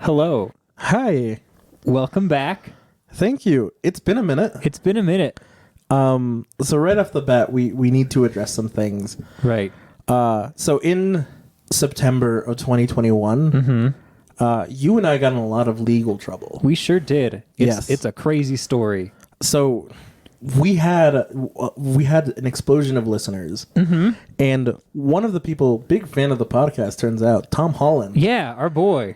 Hello. Hi. Welcome back. Thank you. It's been a minute. It's been a minute. So right off the bat, we need to address some things. Right. So in September of 2021, you and I got in a lot of legal trouble. We sure did. Yes. It's a crazy story. So we had an explosion of listeners, and one of the people, big fan of the podcast, turns out Tom Holland. Yeah, our boy.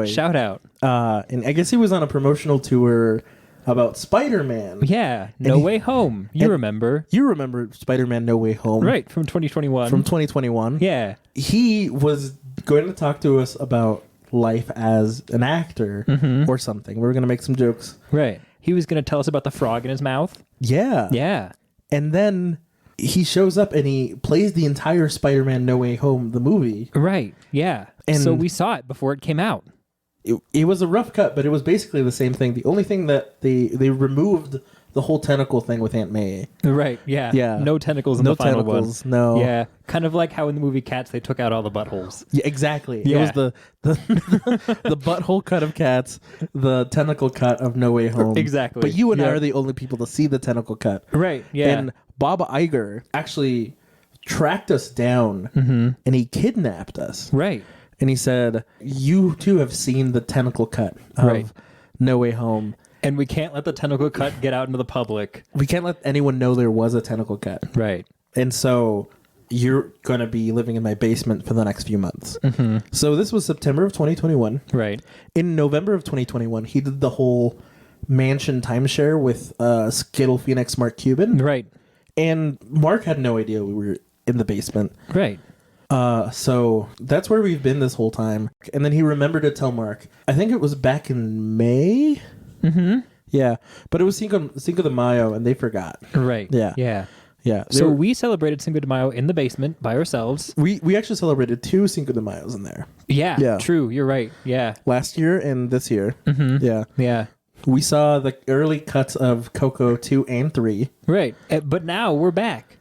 Shout out. And I guess he was on a promotional tour about Spider-Man. Yeah, No Way Home. You remember. You remember Spider-Man No Way Home. Right, from 2021. From 2021. Yeah. He was going to talk to us about life as an actor or something. We were going to make some jokes. Right. He was going to tell us about the frog in his mouth. Yeah. Yeah. And then he shows up and he plays the entire Spider-Man No Way Home, the movie. Right. Yeah. And so we saw it before it came out. It was a rough cut, but it was basically the same thing. The only thing that they removed the whole tentacle thing with Aunt May. Right, yeah. Yeah. No tentacles in the final tentacles, one. No. Yeah. Kind of like how in the movie Cats they took out all the buttholes. Yeah, exactly. Yeah. It was the butthole cut of Cats, the tentacle cut of No Way Home. Exactly. But you and I are the only people to see the tentacle cut. Right, yeah. And Bob Iger actually tracked us down and he kidnapped us. Right. And he said, you too have seen the tentacle cut of No Way Home. And we can't let the tentacle cut get out into the public. We can't let anyone know there was a tentacle cut. Right. And so you're going to be living in my basement for the next few months. So this was September of 2021. Right. In November of 2021, he did the whole mansion timeshare with Skittle Phoenix Mark Cuban. Right. And Mark had no idea we were in the basement. Right. So that's where we've been this whole time. And then he remembered to tell Mark. I think it was back in May. Yeah, but it was Cinco de Mayo, and they forgot. Right. Yeah. Yeah. Yeah. So we celebrated Cinco de Mayo in the basement by ourselves. We actually celebrated 2 Cinco de Mayos in there. Yeah. Yeah. True. You're right. Yeah. Last year and this year. Yeah. Yeah. We saw the early cuts of Coco 2 and 3. Right. But now we're back.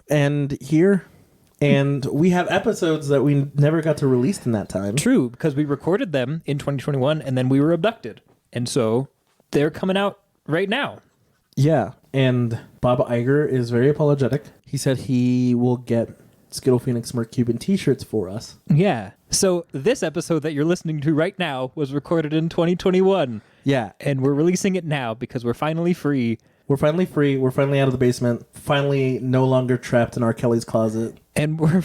And here... And we have episodes that we never got to release in that time. True, because we recorded them in 2021 and then we were abducted. And so they're coming out right now. Yeah. And Bob Iger is very apologetic. He said he will get Skittle Phoenix Mark Cuban t-shirts for us. Yeah. So this episode that you're listening to right now was recorded in 2021. Yeah. And we're releasing it now because we're finally free. We're finally free. We're finally out of the basement. Finally no longer trapped in R. Kelly's closet. And we're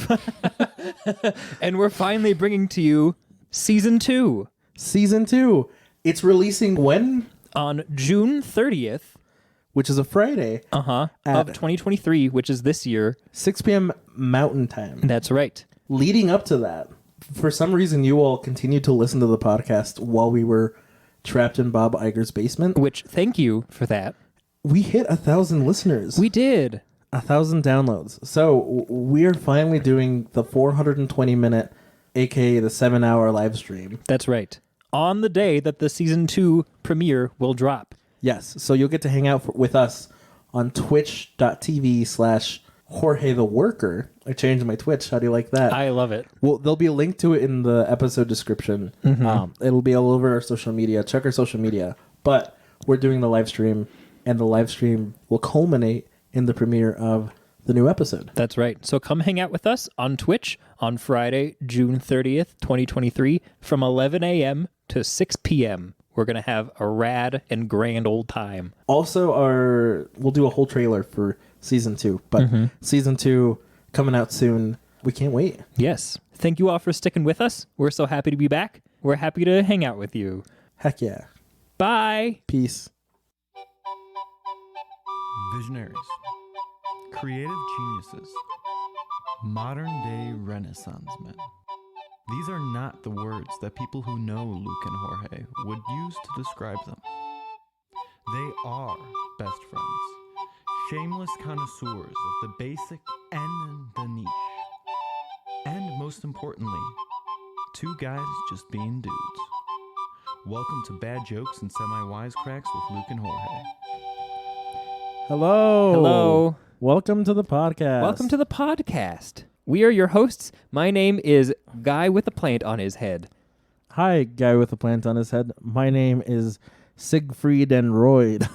and we're finally bringing to you season 2. Season 2. It's releasing when? On June 30th. Which is a Friday. Of 2023, which is this year. 6 p.m. Mountain Time. That's right. Leading up to that, for some reason you all continued to listen to the podcast while we were trapped in Bob Iger's basement. Which, thank you for that. We hit 1,000 listeners. We did. 1,000 downloads. So we're finally doing the 420-minute, aka the 7-hour live stream. That's right. On the day that the season 2 premiere will drop. Yes. So you'll get to hang out with us on twitch.tv/Jorge the Worker. I changed my Twitch. How do you like that? I love it. Well, there'll be a link to it in the episode description. It'll be all over our social media. Check our social media. But we're doing the live stream, and the live stream will culminate in the premiere of the new episode. That's right. So come hang out with us on Twitch on Friday, June 30th, 2023, from 11 a.m. to 6 p.m. We're going to have a rad and grand old time. Also, we'll do a whole trailer for season 2, but season 2 coming out soon. We can't wait. Yes. Thank you all for sticking with us. We're so happy to be back. We're happy to hang out with you. Heck yeah. Bye. Peace. Visionaries, creative geniuses, modern-day Renaissance men. These are not the words that people who know Luke and Jorge would use to describe them. They are best friends, shameless connoisseurs of the basic and the niche. And most importantly, 2 guys just being dudes. Welcome to Bad Jokes and Semi-Wisecracks with Luke and Jorge. Hello. Hello. Welcome to the podcast. Welcome to the podcast. We are your hosts. My name is Guy with a Plant on his head. Hi, guy with a plant on his head. My name is Siegfried and Royd.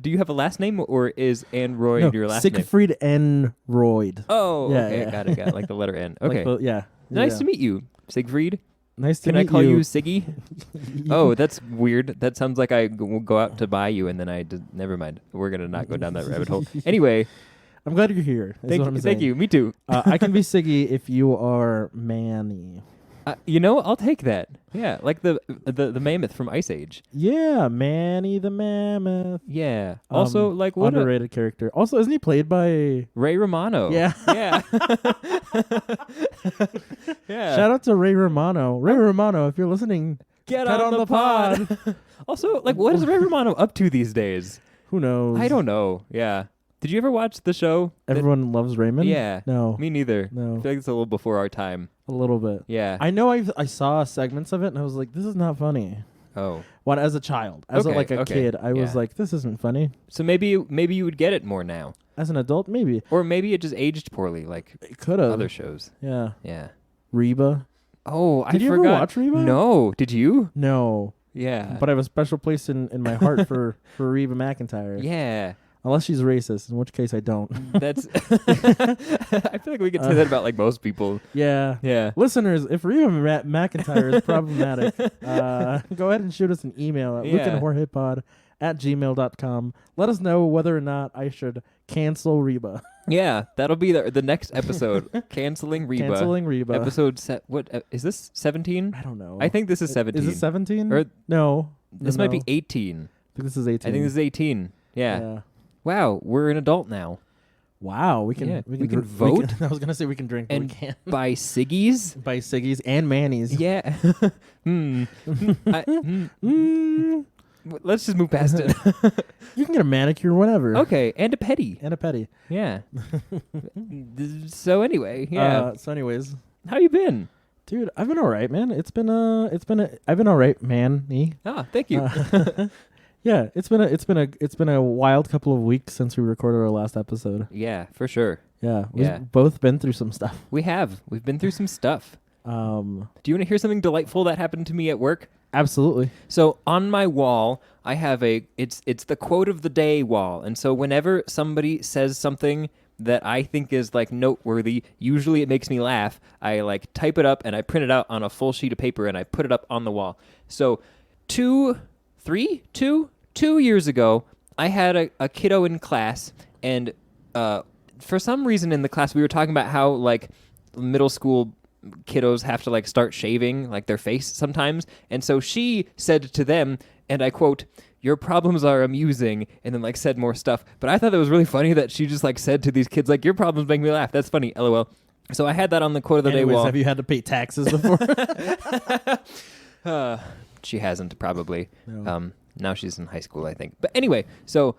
Do you have a last name, or is Android No, your last name? Siegfried and Royd. Oh, Yeah, okay. yeah. Got it. Like the letter N. Okay. Yeah. Nice Yeah. to meet you, Siegfried. Nice to Can meet I call you. you Siggy? Oh, that's weird. That sounds like I will go out to buy you, and then I did. Never mind. We're gonna not go down that rabbit hole. Anyway, I'm glad you're here. Is what I'm saying. thank you. Me too. I can be Siggy if you are Manny. I'll take that. Yeah, like the mammoth from Ice Age. Yeah, Manny the Mammoth. Yeah. Also, like what underrated character. Also, isn't he played by Ray Romano? Yeah. Yeah. Yeah. Shout out to Ray Romano. Ray Romano, if you're listening, Get on the pod. Also, like, what is Ray Romano up to these days? Who knows? I don't know. Yeah. Did you ever watch the show? Everyone loves Raymond? Yeah. No. Me neither. No. I feel like it's a little before our time. A little bit. Yeah. I know I saw segments of it and I was like, this is not funny. Oh. When as a child, as a kid, I was Yeah. like, this isn't funny. So maybe you would get it more now. As an adult, maybe. Or maybe it just aged poorly, like It could have. other shows. Yeah. Yeah. Reba. Oh, Did I you forgot. ever watch Reba? No. Did you? No. Yeah. But I have a special place in my heart for Reba McEntire. Yeah. Unless she's racist, in which case I don't. That's. I feel like we could say that about like most people. Yeah. Yeah. Listeners, if Reba McEntire is problematic, go ahead and shoot us an email at Yeah. lukeandjorgepod@gmail.com. Let us know whether or not I should cancel Reba. Yeah, that'll be the next episode. Canceling Reba. Canceling Reba. Episode is this 17? I don't know. I think this is 17. Is it 17? Or no. this No, might be no. 18. I think this is 18. I think this is 18. Yeah. Wow, we're an adult now. Wow, we can Yeah, we we can can dr- vote? I was gonna say we can drink, but we And can't. by Siggy's? By Siggy's and Manny's. Yeah. Let's just move past it. You can get a manicure, whatever. Okay, and a petty. And a petty. Yeah. So anyway, yeah. So anyways, How you been? dude, I've been all right, man. I've been all right, man. Ah, thank you. Yeah, it's been a wild couple of weeks since we recorded our last episode. Yeah, for sure. Yeah, Yeah. we've both been through some stuff. We've been through some stuff. Do Do you want to hear something delightful that happened to me at work? absolutely. So on my wall, I have it's the quote of the day wall. And so whenever somebody says something that I think is like noteworthy, usually it makes me laugh. I like type it up and I print it out on a full sheet of paper and I put it up on the wall. So 2 years ago, I had a kiddo in class, and for some reason in the class we were talking about how like middle school kiddos have to like start shaving like their face sometimes, and so she said to them, and I quote, "Your problems are amusing," and then like said more stuff. But I thought that was really funny that she just like said to these kids like, "Your problems make me laugh." That's funny, LOL. So I had that on the quote of the day wall. Have you had to pay taxes before? She hasn't, probably. No. Now she's in high school, I think. But anyway, so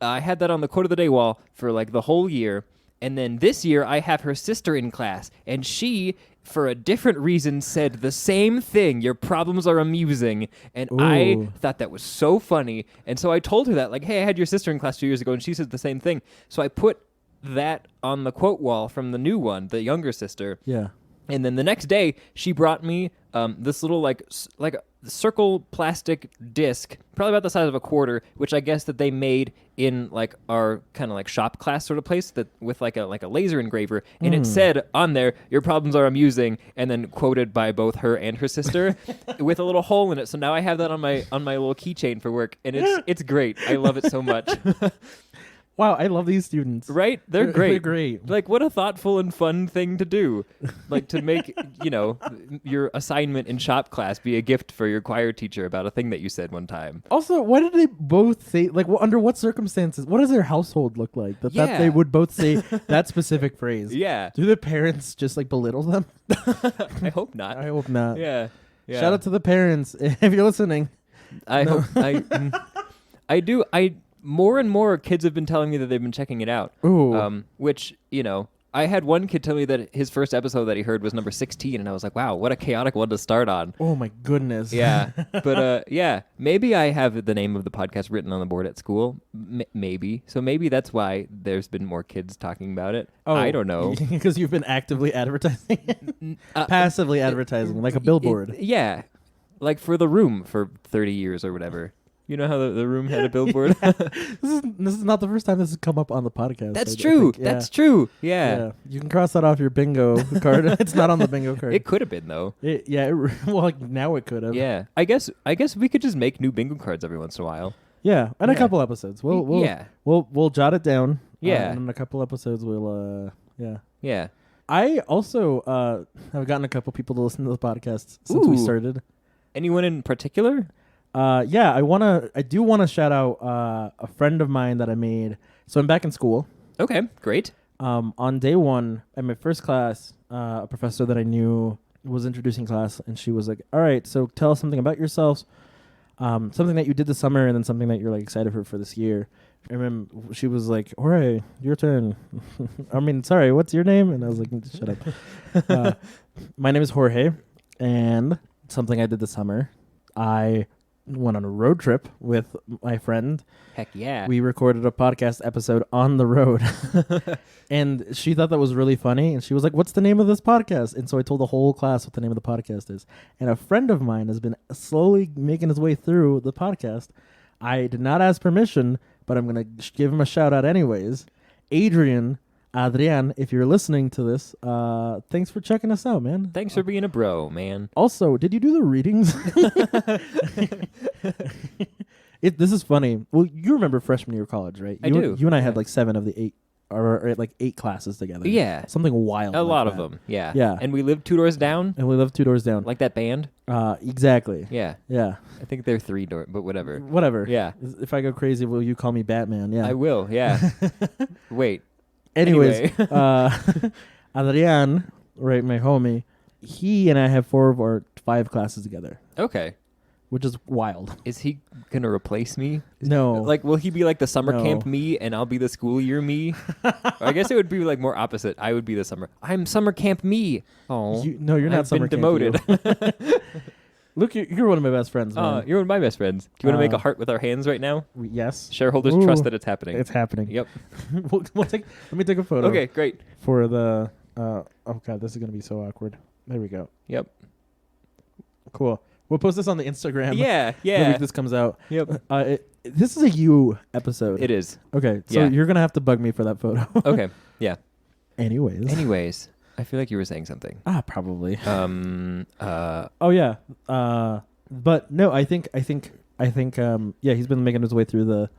I had that on the quote of the day wall for like the whole year. And then this year I have her sister in class, and she, for a different reason, said the same thing. "Your problems are amusing." And I Ooh. thought that was so funny. And so I told her that, like, "Hey, I had your sister in class 2 years ago," and she said the same thing. So I put that on the quote wall from the new one, the younger sister. Yeah. And then the next day, she brought me this little like a circle plastic disc, probably about the size of a quarter, which I guess that they made in like our kind of like shop class sort of place, that with like a laser engraver, and it said on there, "Your problems are amusing," and then quoted by both her and her sister with a little hole in it. So now I have that on my little keychain for work, and it's great. I love it so much. Wow, I love these students. Right? They're great. They're great. Like, what a thoughtful and fun thing to do. Like, to make, your assignment in shop class be a gift for your choir teacher about a thing that you said one time. Also, why did they both say, like, under what circumstances? What does their household look like that Yeah. they would both say that specific phrase? Yeah. Do the parents just, like, belittle them? I hope not. I hope not. Yeah. Shout out to the parents if you're listening. I hope. I do. More and more kids have been telling me that they've been checking it out. Ooh. Which, I had one kid tell me that his first episode that he heard was number 16, and I was like, wow, what a chaotic one to start on. Oh my goodness. Yeah. But yeah, maybe I have the name of the podcast written on the board at school. Maybe. So maybe that's why there's been more kids talking about it. Oh, I don't know. Because you've been actively advertising, passively advertising, like a billboard. Yeah. Like for The Room for 30 years or whatever. You know how the Room had a billboard? This is not the first time this has come up on the podcast. That's I true. think. Yeah. That's true. Yeah. You can cross that off your bingo card. It's not on the bingo card. It could have been though. Well, like now it could have. Yeah. I guess we could just make new bingo cards every once in a while. Yeah, and a Yeah. couple episodes. We'll jot it down. Yeah. And in a couple episodes we'll yeah. Yeah. I also have gotten a couple people to listen to the podcast since we Ooh. started. Anyone in particular? Yeah, I do wanna shout out a friend of mine that I made. So I'm back in school. Okay, great. On day one, at my first class, a professor that I knew was introducing class, and she was like, "All right, so tell us something about yourselves, something that you did this summer, and then something that you're like excited for this year." I remember she was like, "Jorge, your turn." I mean, sorry, what's your name? And I was like, "Shut up." My name is Jorge, and something I did this summer, I went on a road trip with my friend. Heck yeah. We recorded a podcast episode on the road. And she thought that was really funny. And she was like, "What's the name of this podcast?" And so I told the whole class what the name of the podcast is. And a friend of mine has been slowly making his way through the podcast. I did not ask permission, but I'm going to give him a shout out anyways. Adrian, if you're listening to this, thanks for checking us out, man. Thanks for being a bro, man. Also, did you do the readings? This is funny. Well, you remember freshman year of college, right? I do. You and I had Yeah. like 7 of the 8, or like 8 classes together. Yeah. Something wild. A like lot that. of them. Yeah. Yeah. And we lived 2 doors down, And we lived 2 doors down. like that band. Exactly. Yeah. Yeah. I think they're 3 doors, but whatever. Whatever. Yeah. If I go crazy, will you call me Batman? Yeah. I will. Yeah. Wait. Anyways, Anyway. Adrian, right, my homie, he and I have 4 or 5 classes together, Okay. which is wild. Is he gonna replace me? No. Like, will he be like the summer No. camp me, and I'll be the school year me? Or I guess it would be like more opposite. I would be the summer. I'm summer camp me. Oh, No, you're not I've summer been camp, demoted. you. Look, you're one of my best friends, man. You're one of my best friends. Do you want to make a Uh, heart with our hands right now? Yes. Shareholders Ooh, trust that it's happening. It's happening. Yep. Let me take a photo. Okay, great. For the oh god, this is gonna be so awkward. There we go. Yep. Cool. We'll post this on the Instagram. Yeah, The yeah. week this comes out. Yep. This is a you episode. It is. Okay, so Yeah. you're gonna have to bug me for that photo. Okay. Yeah. Anyways. Anyways, I feel like you were saying something. Probably. Oh, yeah. But no, I think yeah, he's been making his way through the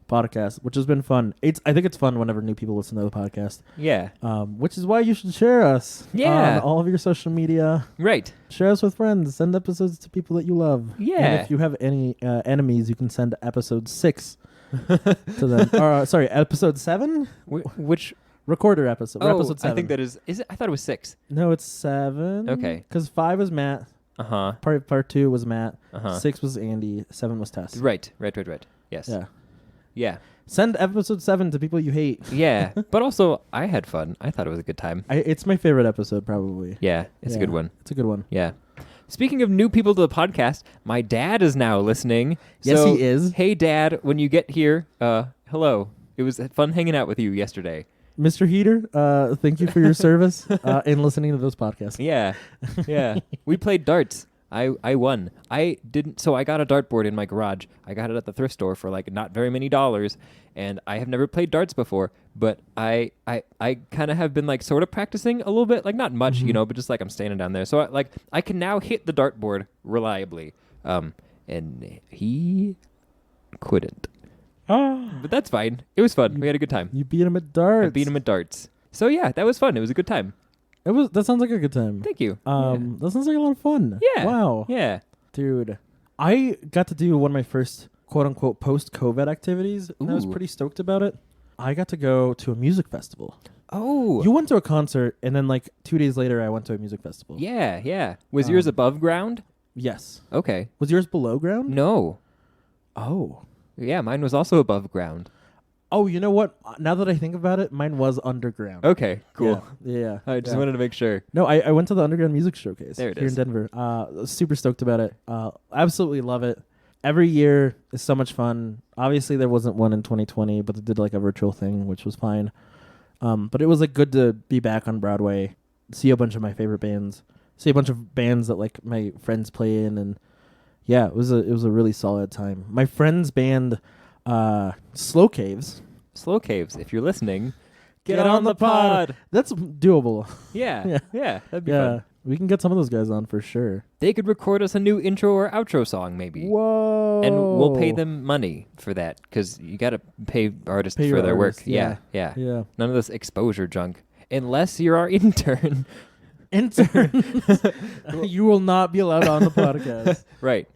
podcast, which has been fun. I think it's fun whenever new people listen to the podcast. Yeah. Which is why you should share us. Yeah. On all of your social media. Right. Share us with friends. Send episodes to people that you love. Yeah. And if you have any enemies, you can send episode 6 to them. Or sorry, episode 7? Which? Recorder episode. Oh, Episode 7. I think that is it? I thought it was 6. No, it's 7. Okay. Because 5 was Matt. Uh-huh. Part 2 was Matt. Uh-huh. 6 was Andy. 7 was Tess. Right. Yes. Yeah. Yeah. Send episode 7 to people you hate. Yeah. But also, I had fun. I thought it was a good time. It's my favorite episode, probably. Yeah. It's a good one. It's a good one. Yeah. Speaking of new people to the podcast, my dad is now listening. Yes, So, he is. Hey, Dad, when you get here, hello. It was fun hanging out with you yesterday. Mr. Heater, thank you for your service in listening to this podcast. Yeah. Yeah. We played darts. I won. I didn't. So I got a dartboard in my garage. I got it at the thrift store for like not very many dollars, and I have never played darts before. But I kind of have been like sort of practicing a little bit, like not much, Mm-hmm. but just like I'm standing down there. So I can now hit the dartboard reliably. And he couldn't. But that's fine. It was fun. We had a good time. You beat him at darts. I beat him at darts. So yeah, that was fun. It was a good time. That sounds like a good time. Thank you. That sounds like a lot of fun. Yeah. Wow. Yeah. Dude, I got to do one of my first quote unquote post-COVID activities, and I was Ooh. pretty stoked about it. I got to go to a music festival. Oh. You went to a concert, and then like 2 days later, I went to a music festival. Yeah, yeah. Was yours above ground? Yes. Okay. Was yours below ground? No. Oh. Yeah, mine was also above ground. Oh, you know what? Now that I think about it, mine was underground. Okay, cool. Yeah. I just wanted to make sure. No, I went to the Underground Music Showcase There it here is. in Denver. Super stoked about it. Absolutely love it. Every year is so much fun. Obviously, there wasn't one in 2020, but they did like a virtual thing, which was fine. But it was like good to be back on Broadway, see a bunch of my favorite bands, see a bunch of bands that like my friends play in, and yeah, it was a really solid time. My friend's band, Slow Caves. Slow Caves, if you're listening, Get on the pod. That's doable. Yeah, that'd be fun. We can get some of those guys on for sure. They could record us a new intro or outro song, maybe. Whoa! And we'll pay them money for that, because you got to pay artists Pay for your their artists, work. Yeah. Yeah. None of this exposure junk. Unless you're our intern. Interns. You will not be allowed on the podcast. Right.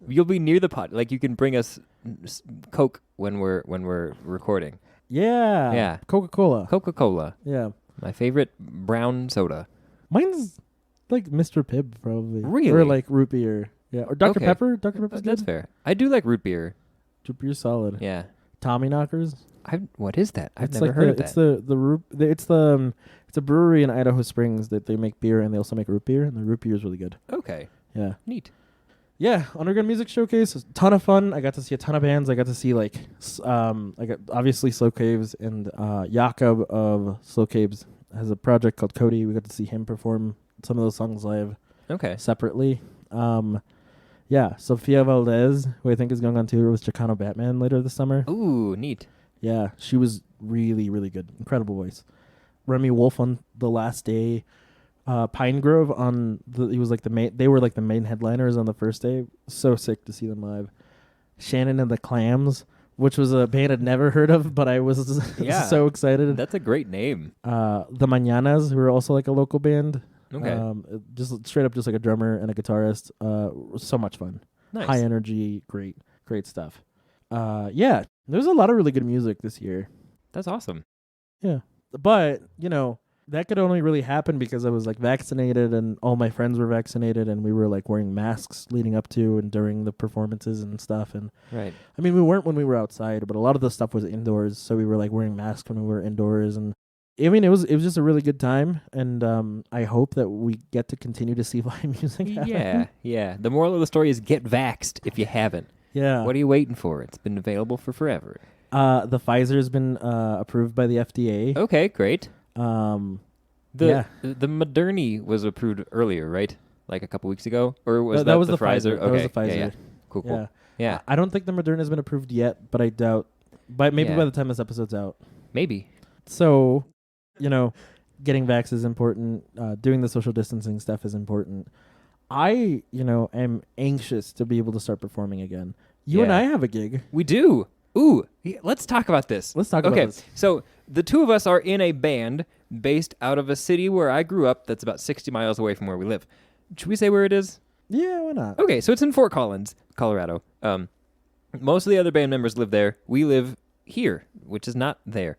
You'll be near the pod. Like, you can bring us Coke when we're recording. Yeah. Yeah. Coca-Cola. Coca-Cola. Yeah. My favorite brown soda. Mine's like Mr. Pibb, probably. Really? Or like root beer. Yeah. Or Dr. Okay. Pepper. Dr. Pepper's That's good. fair. I do like root beer. Root beer's solid. Yeah. Tommy Knockers. What is that? I've It's never like heard of It's that. it's a brewery in Idaho Springs that they make beer and they also make root beer, and the root beer is really good. Okay. Yeah. Neat. Yeah, Underground Music Showcase was a ton of fun. I got to see a ton of bands. I got to see I got obviously Slow Caves, and Jakob of Slow Caves has a project called Cody. We got to see him perform some of those songs live Okay. separately. Yeah, Sofia Valdez, who I think is going on tour with Chicano Batman later this summer. Ooh, neat. Yeah, she was really, really good. Incredible voice. Remy Wolf on the last day. Pine Grove he was like they were like the main headliners on the first day. So sick to see them live. Shannon and the Clams, which was a band I'd never heard of, but I was so excited. That's a great name. The Mañanas, who are also like a local band. Okay. Just straight up just like a drummer and a guitarist. So much fun. Nice. High energy, great stuff. Yeah, there's a lot of really good music this year. That's awesome. Yeah. But, that could only really happen because I was like vaccinated and all my friends were vaccinated and we were like wearing masks leading up to and during the performances and stuff. And Right. I mean, we weren't when we were outside, but a lot of the stuff was indoors. So we were like wearing masks when we were indoors. And I mean, it was just a really good time. And I hope that we get to continue to see live music happen. Yeah. The moral of the story is get vaxxed if you haven't. Yeah. What are you waiting for? It's been available for forever. The Pfizer's been approved by the FDA. Okay, great. Yeah. The Moderni was approved earlier, right? Like a couple weeks ago? Or was that was the the Pfizer? Pfizer. That was Okay. the Pfizer. Yeah. Cool. Yeah. I don't think the Moderna has been approved yet, but I doubt. But maybe by the time this episode's out. Maybe. So, getting vax is important. Doing the social distancing stuff is important. I, am anxious to be able to start performing again. You and I have a gig. We do. Ooh, let's talk about this. Let's talk about this. So the two of us are in a band based out of a city where I grew up that's about 60 miles away from where we live. Should we say where it is? Yeah, why not? Okay, so it's in Fort Collins, Colorado. Most of the other band members live there. We live here, which is not there.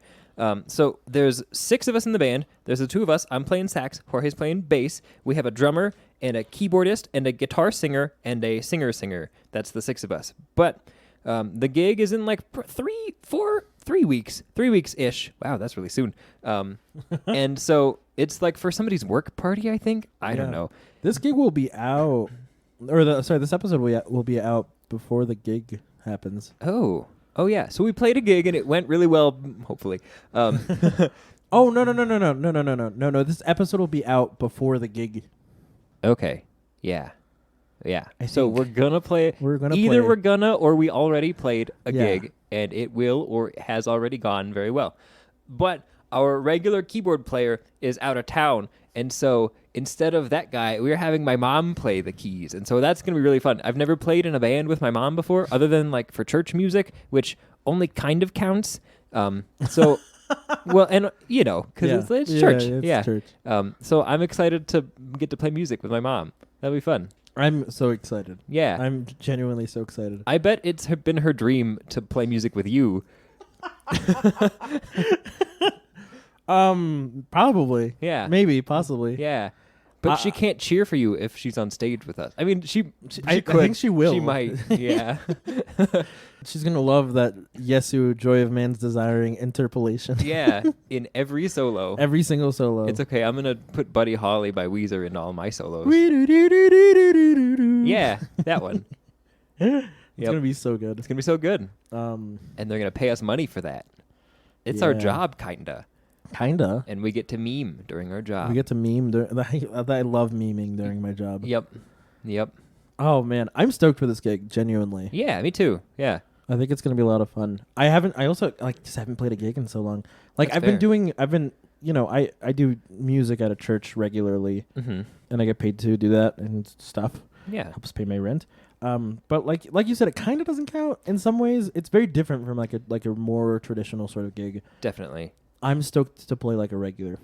So there's 6 of us in the band. There's the 2 of us. I'm playing sax. Jorge's playing bass. We have a drummer and a keyboardist and a guitar singer and a singer. That's the 6 of us. But the gig is in like 3 weeks. 3 weeks-ish. Wow, that's really soon. And so it's like for somebody's work party, I think. I don't know. This gig will be out, this episode will be out before the gig happens. Oh yeah. So we played a gig and it went really well, hopefully. Oh, no. This episode will be out before the gig. Okay. Yeah. So think. we're gonna play. We're gonna or we already played a Yeah. gig and it will or has already gone very well. But our regular keyboard player is out of town, and so instead of that guy, we're having my mom play the keys, and so that's gonna be really fun. I've never played in a band with my mom before, other than like for church music, which only kind of counts. So. Well, and because it's church. It's church. So I'm excited to get to play music with my mom. That'll be fun. I'm so excited. Yeah. I'm genuinely so excited. I bet it's been her dream to play music with you. Probably. Yeah. Maybe, possibly. Yeah. But she can't cheer for you if she's on stage with us. I mean, I could. think she will. She might. Yeah. She's gonna love that Yesu, Joy of Man's Desiring interpolation. Yeah. In every solo. Every single solo. It's okay. I'm gonna put Buddy Holly by Weezer in all my solos. Yeah, that one. It's gonna be so good. It's gonna be so good. Um, And they're gonna pay us money for that. It's our job, kinda. Kinda. And we get to meme during our job. We get to meme. I love memeing during my job. Yep. Oh man, I'm stoked for this gig. Genuinely. Yeah, me too. Yeah. I think it's gonna be a lot of fun. I also just haven't played a gig in so long. Like That's I've fair. been I do music at a church regularly, Mm-hmm. and I get paid to do that and stuff. Yeah. Helps pay my rent. But like you said, it kind of doesn't count in some ways. It's very different from like a more traditional sort of gig. Definitely. I'm stoked to play like a regular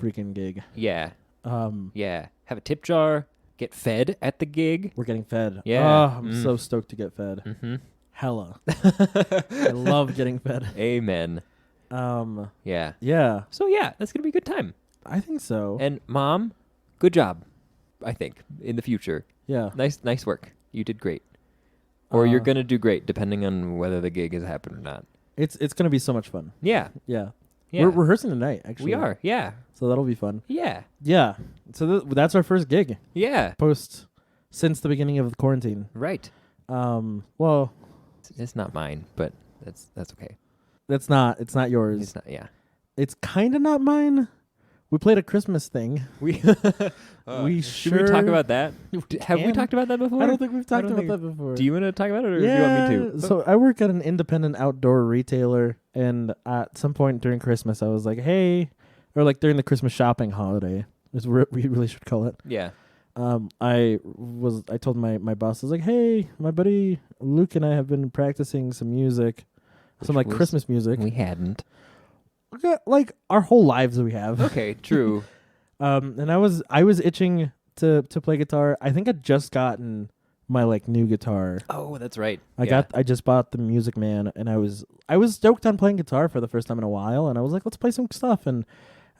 freaking gig. Yeah. Um, Yeah. Have a tip jar. Get fed at the gig. We're getting fed. Yeah. Oh, I'm so stoked to get fed. Mm-hmm. Hella. I love getting fed. Amen. Yeah. Yeah, So yeah, that's gonna be a good time. I think so. And Mom, good job. I think in the future. Yeah. Nice work. You did great. Or you're gonna do great, depending on whether the gig has happened or not. It's gonna be so much fun. Yeah. Yeah. Yeah. We're rehearsing tonight, actually. We are. Yeah. So that'll be fun. Yeah. Yeah. So that's our first gig Yeah. since the beginning of the quarantine. Right. Well, It's not mine, but that's okay. it's not yours. It's not. Yeah. It's kind of not mine. We played a Christmas thing. We Should we talk about that? Have we can. talked about that before? I don't think we've talked don't about think- that before. Do you want to talk about it, or yeah. do you want me to? So I work at an independent outdoor retailer, and at some point during Christmas, I was like, "Hey," or like during the Christmas shopping holiday, is what we really should call it. Yeah. I told my boss, I was like, "Hey, my buddy Luke and I have been practicing some music, some like was- Christmas music. We hadn't. Like our whole lives we have." Okay. True. And I was itching to play guitar. I think I'd just gotten my like new guitar. Oh, that's right. I just bought the Music Man, and I was stoked on playing guitar for the first time in a while, and I was like, let's play some stuff, and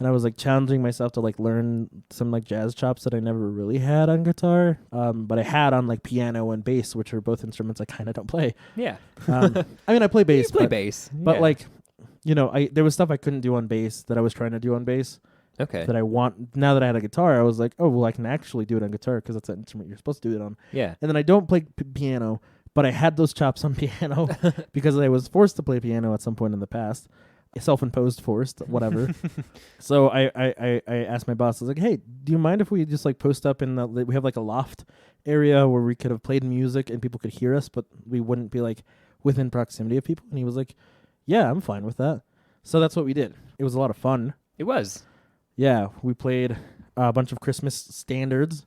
I was like challenging myself to like learn some like jazz chops that I never really had on guitar, but I had on like piano and bass, which are both instruments I kind of don't play. Yeah. I mean, I play bass, You play but, bass, but yeah. like, there was stuff I couldn't do on bass that I was trying to do on bass. Okay. That I want. Now that I had a guitar, I was like, oh well, I can actually do it on guitar because that's an instrument you're supposed to do it on. Yeah. And then I don't play piano, but I had those chops on piano because I was forced to play piano at some point in the past. Self-imposed, forced, whatever. So I asked my boss, I was like, hey, do you mind if we just like post up we have like a loft area where we could have played music and people could hear us, but we wouldn't be like within proximity of people? And he was like, yeah, I'm fine with that. So that's what we did. It was a lot of fun. It was. Yeah, we played a bunch of Christmas standards.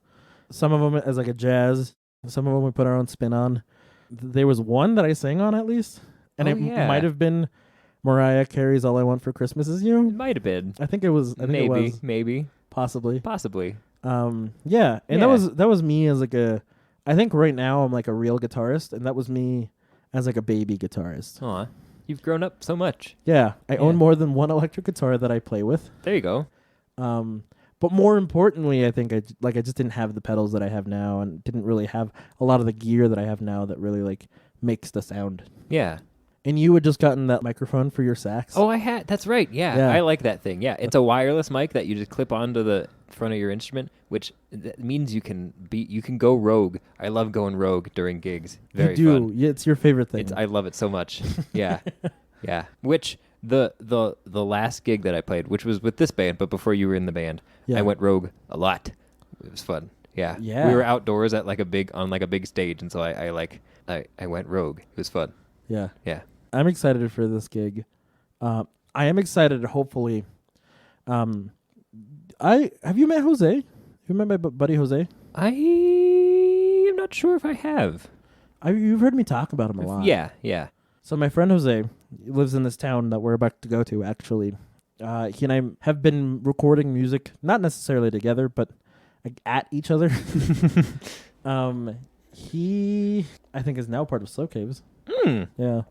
Some of them as like a jazz. Some of them we put our own spin on. There was one that I sang on at least. And it might have been Mariah Carey's All I Want for Christmas Is You. It might have been. I think it was. Maybe. Possibly. Yeah. And that was me as like I think right now I'm like a real guitarist, and that was me as like a baby guitarist. Aw. You've grown up so much. Yeah, I own more than one electric guitar that I play with. There you go. But more importantly, I think I just didn't have the pedals that I have now, and didn't really have a lot of the gear that I have now that really like makes the sound. Yeah. And you had just gotten that microphone for your sax. Oh, I had. That's right. Yeah. I like that thing. Yeah. It's a wireless mic that you just clip onto the front of your instrument, which means you can go rogue. I love going rogue during gigs. Very you do. fun. Yeah, it's your favorite thing. I love it so much. Yeah. Yeah. Which the last gig that I played, which was with this band, but before you were in the band, I went rogue a lot. It was fun. Yeah. Yeah. We were outdoors at a big stage, and so I went rogue. It was fun. Yeah. Yeah. I'm excited for this gig. I am excited. Hopefully, have you met Jose? You met my buddy Jose? I am not sure if I have. You've heard me talk about him a lot. Yeah. Yeah. So my friend Jose lives in this town that we're about to go to. Actually, he and I have been recording music, not necessarily together, but like, at each other. He, I think, is now part of Slow Caves. Yeah.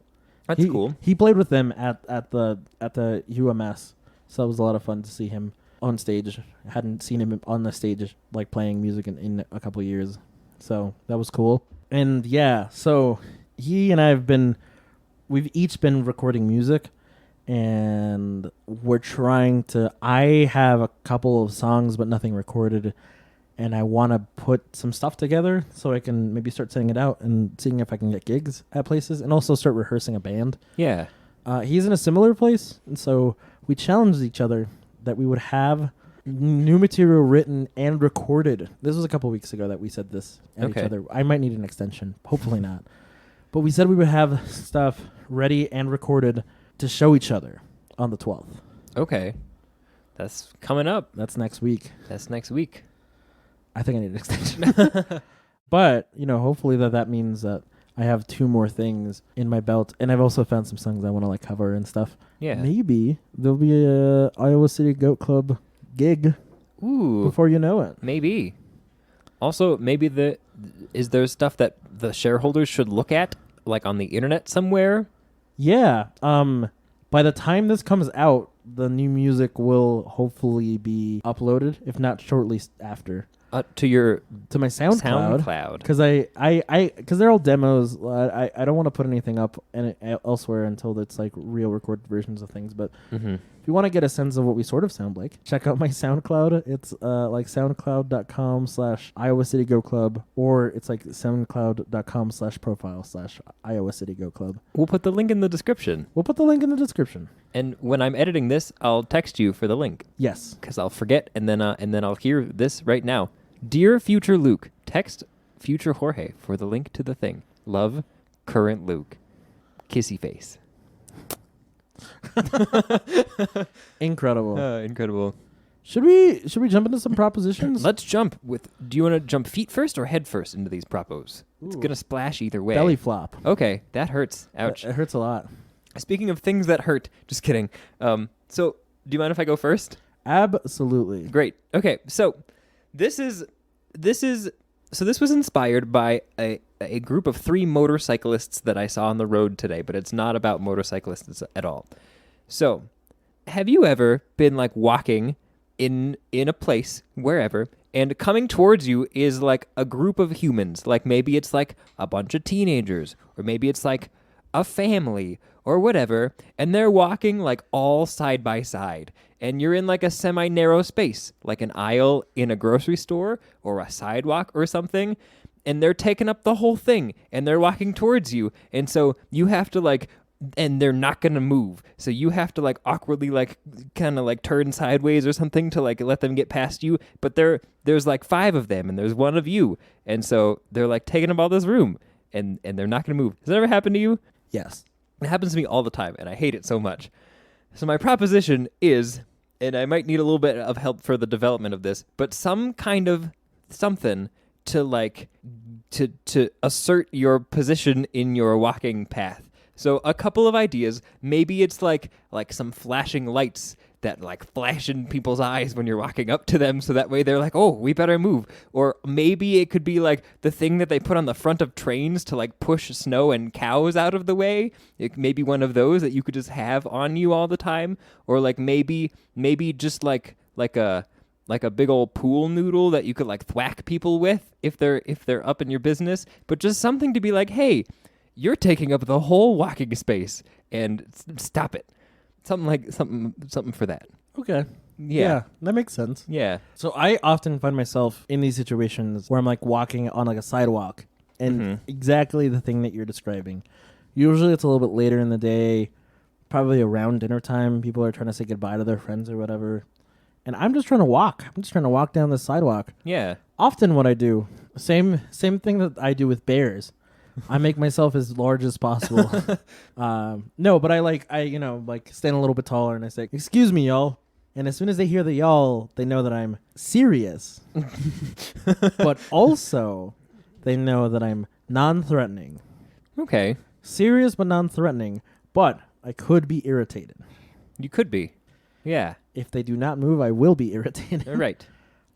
That's cool. He played with them at the UMS, so it was a lot of fun to see him on stage. Hadn't seen him on the stage like playing music in a couple of years. So that was cool. And yeah, so he and I we've each been recording music, and we're trying to, I have a couple of songs but nothing recorded, and I want to put some stuff together so I can maybe start sending it out and seeing if I can get gigs at places, and also start rehearsing a band. Yeah. He's in a similar place, and so we challenged each other that we would have new material written and recorded. This was a couple weeks ago that we said this at each other. I might need an extension. Hopefully not. But we said we would have stuff ready and recorded to show each other on the 12th. Okay. That's coming up. That's next week. I think I need an extension. But, hopefully that means that I have 2 more things in my belt. And I've also found some songs I want to like cover and stuff. Yeah. Maybe there'll be a Iowa City Goat Club gig. Ooh. Before you know it. Maybe. Also, maybe is there stuff that the shareholders should look at, like on the internet somewhere? Yeah. By the time this comes out, the new music will hopefully be uploaded, if not shortly after. To my SoundCloud. Because they're all demos. I don't want to put anything up elsewhere until it's like real recorded versions of things. But if you want to get a sense of what we sort of sound like, check out my SoundCloud. It's like soundcloud.com/Iowa City Go Club, or it's like soundcloud.com/profile/Iowa City Go Club. We'll put the link in the description. And when I'm editing this, I'll text you for the link. Yes. Because I'll forget, and then I'll hear this right now. Dear future Luke, text future Jorge for the link to the thing. Love, current Luke. Kissy face. Incredible. Incredible. Should we jump into some propositions? Let's jump with. Do you want to jump feet first or head first into these propos? Ooh. It's gonna splash either way. Belly flop. Okay, that hurts. Ouch. It hurts a lot. Speaking of things that hurt, just kidding. So, do you mind if I go first? Absolutely. Great. Okay, so this was inspired by a group of 3 motorcyclists that I saw on the road today, but it's not about motorcyclists at all. So, have you ever been like walking in a place, wherever, and coming towards you is like a group of humans, like maybe it's like a bunch of teenagers, or maybe it's like a family or whatever, and they're walking like all side by side, and you're in like a semi-narrow space, like an aisle in a grocery store or a sidewalk or something, and they're taking up the whole thing, and they're walking towards you, and so you have to like, and they're not going to move, so you have to like awkwardly like kind of like turn sideways or something to like let them get past you, but there's like 5 of them, and there's 1 of you, and so they're like taking up all this room, and they're not going to move. Has that ever happened to you? Yes. It happens to me all the time, and I hate it so much. So my proposition is, and I might need a little bit of help for the development of this, but some kind of something to like to assert your position in your walking path. So a couple of ideas. Maybe it's like some flashing lights that like flash in people's eyes when you're walking up to them, so that way they're like, oh, we better move. Or maybe it could be like the thing that they put on the front of trains to like push snow and cows out of the way. It may be one of those that you could just have on you all the time. Or like maybe just like a big old pool noodle that you could like thwack people with if they're up in your business. But just something to be like, hey, you're taking up the whole walking space, and stop it. Something for that. Okay. Yeah, that makes sense. Yeah. So I often find myself in these situations where I'm like walking on like a sidewalk, and exactly the thing that you're describing. Usually it's a little bit later in the day, probably around dinner time. People are trying to say goodbye to their friends or whatever. And I'm just trying to walk. I'm just trying to walk down the sidewalk. Yeah. Often what I do, same thing that I do with bears. I make myself as large as possible. No, but I stand a little bit taller and I say, "Excuse me, y'all." And as soon as they hear the y'all, they know that I'm serious. But also, they know that I'm non-threatening. Okay. Serious but non-threatening. But I could be irritated. You could be. Yeah. If they do not move, I will be irritated. Right.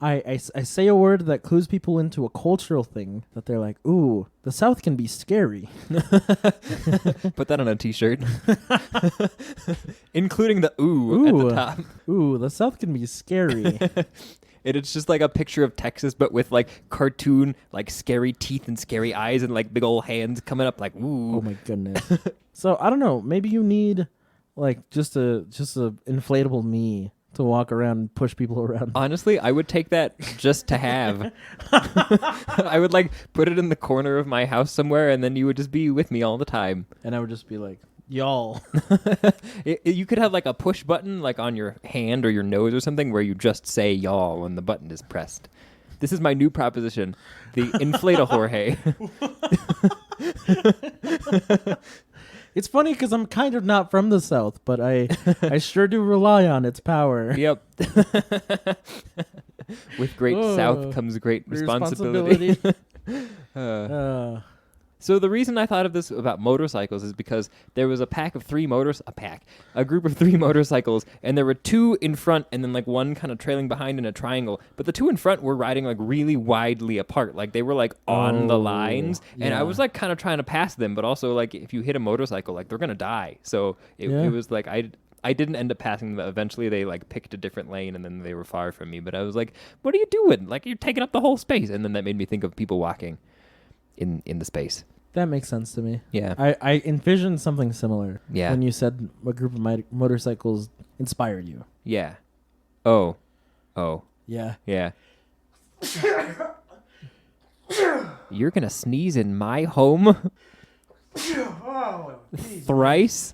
I say a word that clues people into a cultural thing that they're like, ooh, the South can be scary. Put that on a t-shirt. Including the ooh at the top. Ooh, the South can be scary. It's just like a picture of Texas, but with like cartoon, like scary teeth and scary eyes and like big old hands coming up like, ooh. Oh my goodness. So I don't know. Maybe you need like just a inflatable me to walk around and push people around. Honestly, I would take that just to have. I would like put it in the corner of my house somewhere, and then you would just be with me all the time. And I would just be like, y'all. You could have like a push button like on your hand or your nose or something where you just say y'all when the button is pressed. This is my new proposition, the Inflata Jorge. It's funny because I'm kind of not from the South, but I sure do rely on its power. Yep. With great South comes great responsibility. So the reason I thought of this about motorcycles is because there was a group of 3 motorcycles, and there were 2 in front and then like one kind of trailing behind in a triangle. But the 2 in front were riding like really widely apart. Like they were like on the lines, and I was like kind of trying to pass them, but also like if you hit a motorcycle, like they're going to die. So it was like I didn't end up passing them. Eventually they like picked a different lane and then they were far from me. But I was like, what are you doing? Like you're taking up the whole space. And then that made me think of people walking in the space. That makes sense to me. Yeah. I envisioned something similar. Yeah. When you said a group of motorcycles inspired you. Yeah. Oh. Yeah. Yeah. You're going to sneeze in my home? Thrice?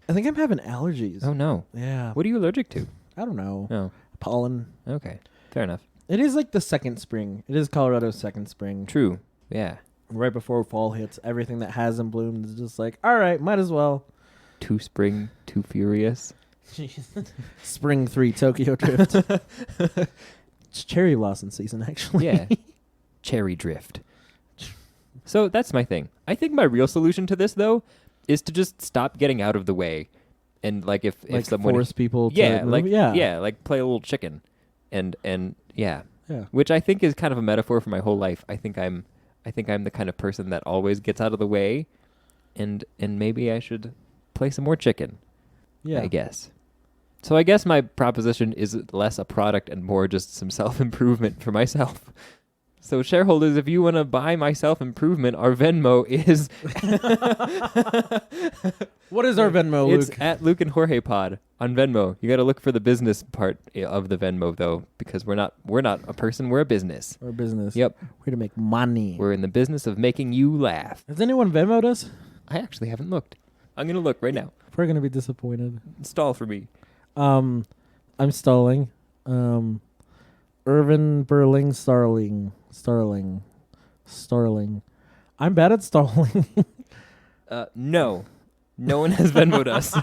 I think I'm having allergies. Oh, no. Yeah. What are you allergic to? I don't know. Oh. Pollen. Okay. Fair enough. It is like the second spring. It is Colorado's second spring. True. Yeah. Right before fall hits, everything that hasn't bloomed is just like, all right, might as well. Too spring, too furious. Spring 3 Tokyo Drift. It's cherry blossom season, actually. Yeah. Cherry drift. So that's my thing. I think my real solution to this, though, is to just stop getting out of the way. And like if someone force people to move. like play a little chicken. And yeah. Which I think is kind of a metaphor for my whole life. I think I'm the kind of person that always gets out of the way, and maybe I should play some more chicken. Yeah, I guess. So I guess my proposition is less a product and more just some self-improvement for myself. So shareholders, if you want to buy my self-improvement, our Venmo is... What is our Venmo, Luke? It's at Luke and Jorge Pod on Venmo. You got to look for the business part of the Venmo, though, because we're not a person, we're a business. We're a business. Yep. We're here to make money. We're in the business of making you laugh. Has anyone Venmo'd us? I actually haven't looked. I'm going to look right now. We're going to be disappointed. Stall for me. I'm stalling. Irvin Berling Starling. I'm bad at stalling. No. No one has Venmo'd us.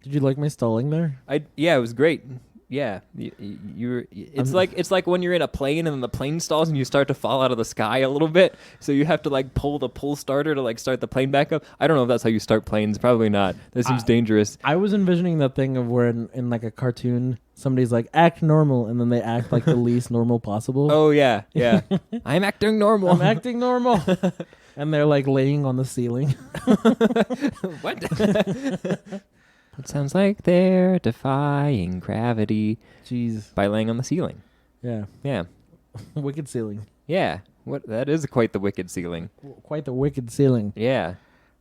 Did you like my stalling there? Yeah, it was great. Yeah, it's like when you're in a plane and then the plane stalls and you start to fall out of the sky a little bit, so you have to like pull the pull starter to like start the plane back up. I don't know if that's how you start planes. Probably not. That seems dangerous. I was envisioning that thing of where in like a cartoon somebody's like act normal and then they act like the least normal possible. Oh yeah. I'm acting normal. I'm acting normal. And they're like laying on the ceiling. What? It sounds like they're defying gravity. Jeez. By laying on the ceiling. Yeah. Yeah. Wicked ceiling. Yeah. What? That is quite the wicked ceiling. Quite the wicked ceiling. Yeah.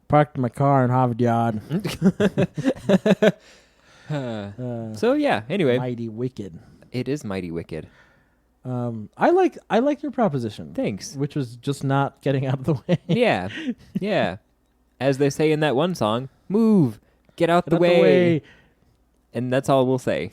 Parked my car in Harvard Yard. So yeah. Anyway. Mighty wicked. It is mighty wicked. I like your proposition. Thanks. Which was just not getting out of the way. Yeah. Yeah. As they say in that one song, move. Get out the way. And that's all we'll say.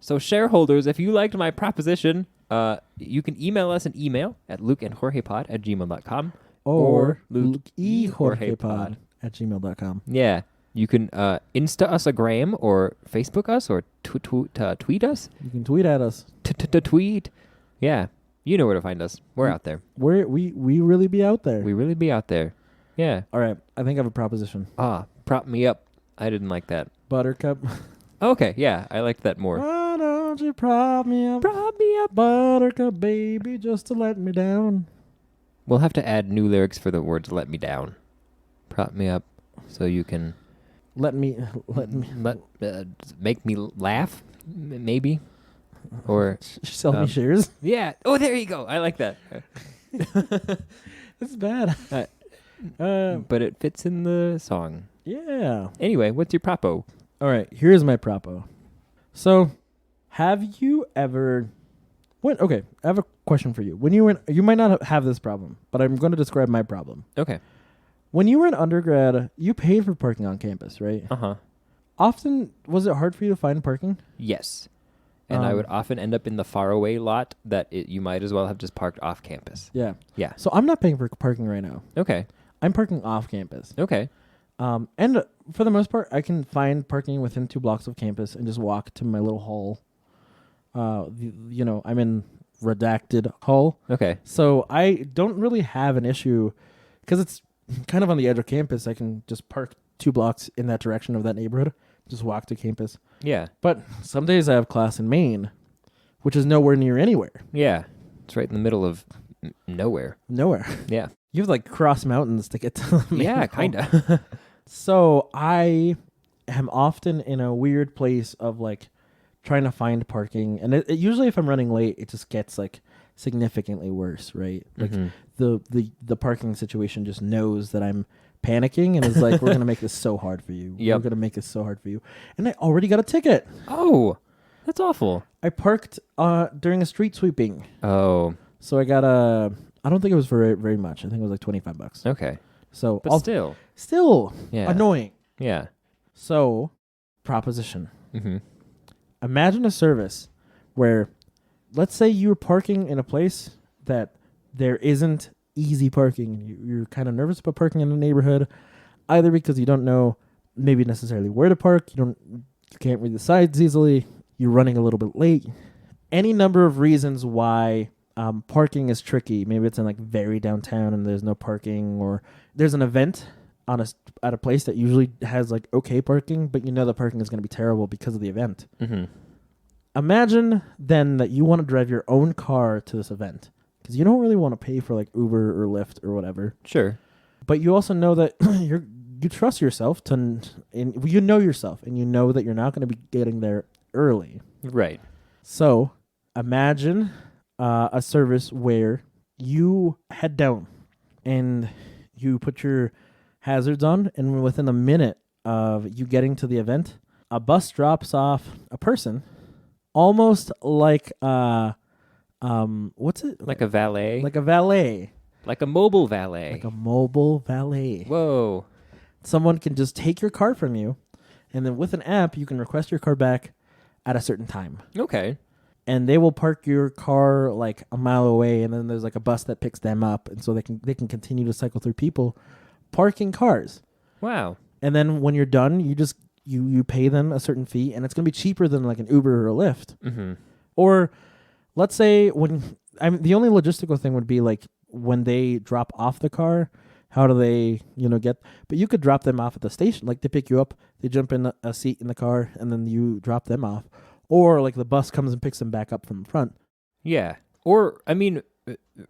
So shareholders, if you liked my proposition, you can email us an email at lukeandjorgepod@gmail.com or lukeejorgepod@gmail.com. Yeah. You can Insta us a gram or Facebook us or tweet us. You can tweet at us. Tweet. Yeah. You know where to find us. We're out there. We really be out there. We really be out there. Yeah. All right. I think I have a proposition. Prop me up. I didn't like that. Buttercup. Okay, yeah, I liked that more. Won't you prop me up, buttercup baby, just to let me down? We'll have to add new lyrics for the words "let me down." Prop me up so you can Let me. make me laugh, maybe, or Sell me shares. yeah. Oh, there you go. I like that. It's bad. But it fits in the song. Yeah. Anyway, what's your propo? All right, here's my propo. So, have you ever... Okay, I have a question for you. When you were you might not have this problem, but I'm going to describe my problem. Okay. When you were in undergrad, you paid for parking on campus, right? Uh-huh. Often, was it hard for you to find parking? Yes. And I would often end up in the faraway lot that you might as well have just parked off campus. Yeah. Yeah. So I'm not paying for parking right now. Okay. I'm parking off campus. Okay. And for the most part, I can find parking within 2 blocks of campus and just walk to my little hall. I'm in redacted hall. Okay. So I don't really have an issue because it's kind of on the edge of campus. I can just park 2 blocks in that direction of that neighborhood, just walk to campus. Yeah. But some days I have class in Maine, which is nowhere near anywhere. Yeah. It's right in the middle of nowhere. Nowhere. Yeah. You have to cross mountains to get to the Maine Yeah, hall. kind of. So I am often in a weird place of trying to find parking, and it usually if I'm running late, it just gets significantly worse, right? The parking situation just knows that I'm panicking and is like, we're gonna make this so hard for you. Yep. We're gonna make this so hard for you, and I already got a ticket. Oh, that's awful. I parked during a street sweeping, Oh, so I got I don't think it was very very much. I think it was $25. okay. So But still Yeah. annoying. Yeah. So proposition. Mm-hmm. Imagine a service where, let's say you're parking in a place that there isn't easy parking. You're kind of nervous about parking in the neighborhood, either because you don't know maybe necessarily where to park, you can't read the signs easily, you're running a little bit late. Any number of reasons why parking is tricky. Maybe it's in very downtown and there's no parking, or there's an event at a place that usually has okay parking, but the parking is going to be terrible because of the event. Mm-hmm. Imagine then that you want to drive your own car to this event because you don't really want to pay for Uber or Lyft or whatever. Sure. But you also know that you trust yourself and you know yourself, and you know that you're not going to be getting there early. Right. So imagine a service where you head down and you put your hazards on, and within a minute of you getting to the event, a bus drops off a person, almost like what's it? Like a valet? Like a valet. Like a mobile valet. Like a mobile valet. Whoa. Someone can just take your car from you, and then with an app, you can request your car back at a certain time. Okay. And they will park your car a mile away, and then there's a bus that picks them up, and so they can continue to cycle through people parking cars. Wow. And then when you're done, you just you pay them a certain fee, and it's going to be cheaper than an Uber or a Lyft. Mm-hmm. Or let's say the only logistical thing would be when they drop off the car, how do they get? But you could drop them off at the station, they pick you up, they jump in a seat in the car, and then you drop them off. Or the bus comes and picks them back up from the front. Yeah. Or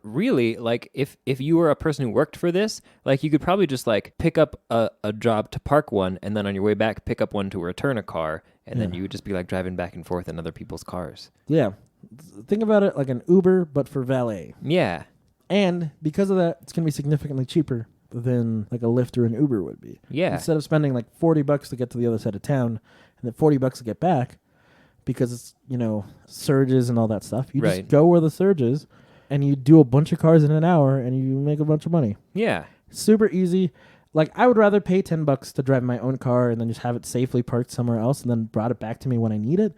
really, if you were a person who worked for this, you could probably just pick up a job to park one, and then on your way back pick up one to return a car, and then you would just be driving back and forth in other people's cars. Yeah. Think about it like an Uber, but for valet. Yeah. And because of that, it's going to be significantly cheaper than a Lyft or an Uber would be. Yeah. Instead of spending $40 to get to the other side of town and then $40 to get back, because it's, surges and all that stuff, you just go where the surge is, and you do a bunch of cars in an hour, and you make a bunch of money. Yeah. Super easy. I would rather pay $10 to drive my own car and then just have it safely parked somewhere else and then brought it back to me when I need it,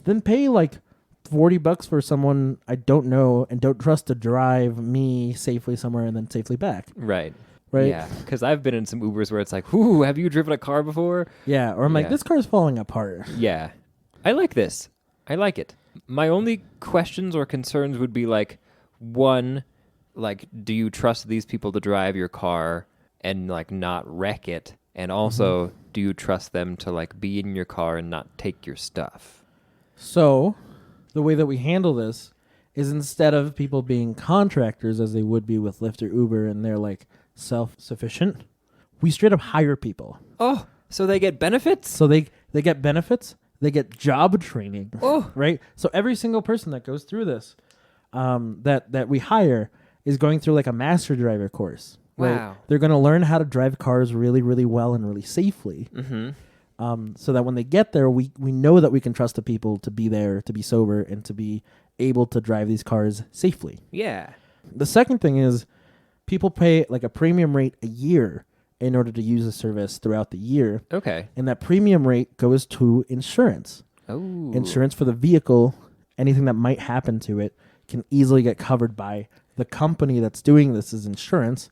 than pay $40 for someone I don't know and don't trust to drive me safely somewhere and then safely back. Right. Right? Yeah. Because I've been in some Ubers where it's "Ooh, have you driven a car before?" Yeah. Or I'm this car's falling apart. Yeah. I like this. I like it. My only questions or concerns would be one, do you trust these people to drive your car and not wreck it? And also, do you trust them to be in your car and not take your stuff? So, the way that we handle this is instead of people being contractors as they would be with Lyft or Uber and they're like self-sufficient, we straight up hire people. Oh, so they get benefits? So they get benefits, they get job training. Oh. Right? So every single person that goes through this that we hire is going through like a master driver course. Right? Wow. They're going to learn how to drive cars really, really well and really safely. So that when they get there, we know that we can trust the people to be there, to be sober, and to be able to drive these cars safely. Yeah. The second thing is people pay like a premium rate a year in order to use the service throughout the year. Okay. And that premium rate goes to insurance. Oh. Insurance for the vehicle, anything that might happen to it can easily get covered by the company that's doing this as insurance.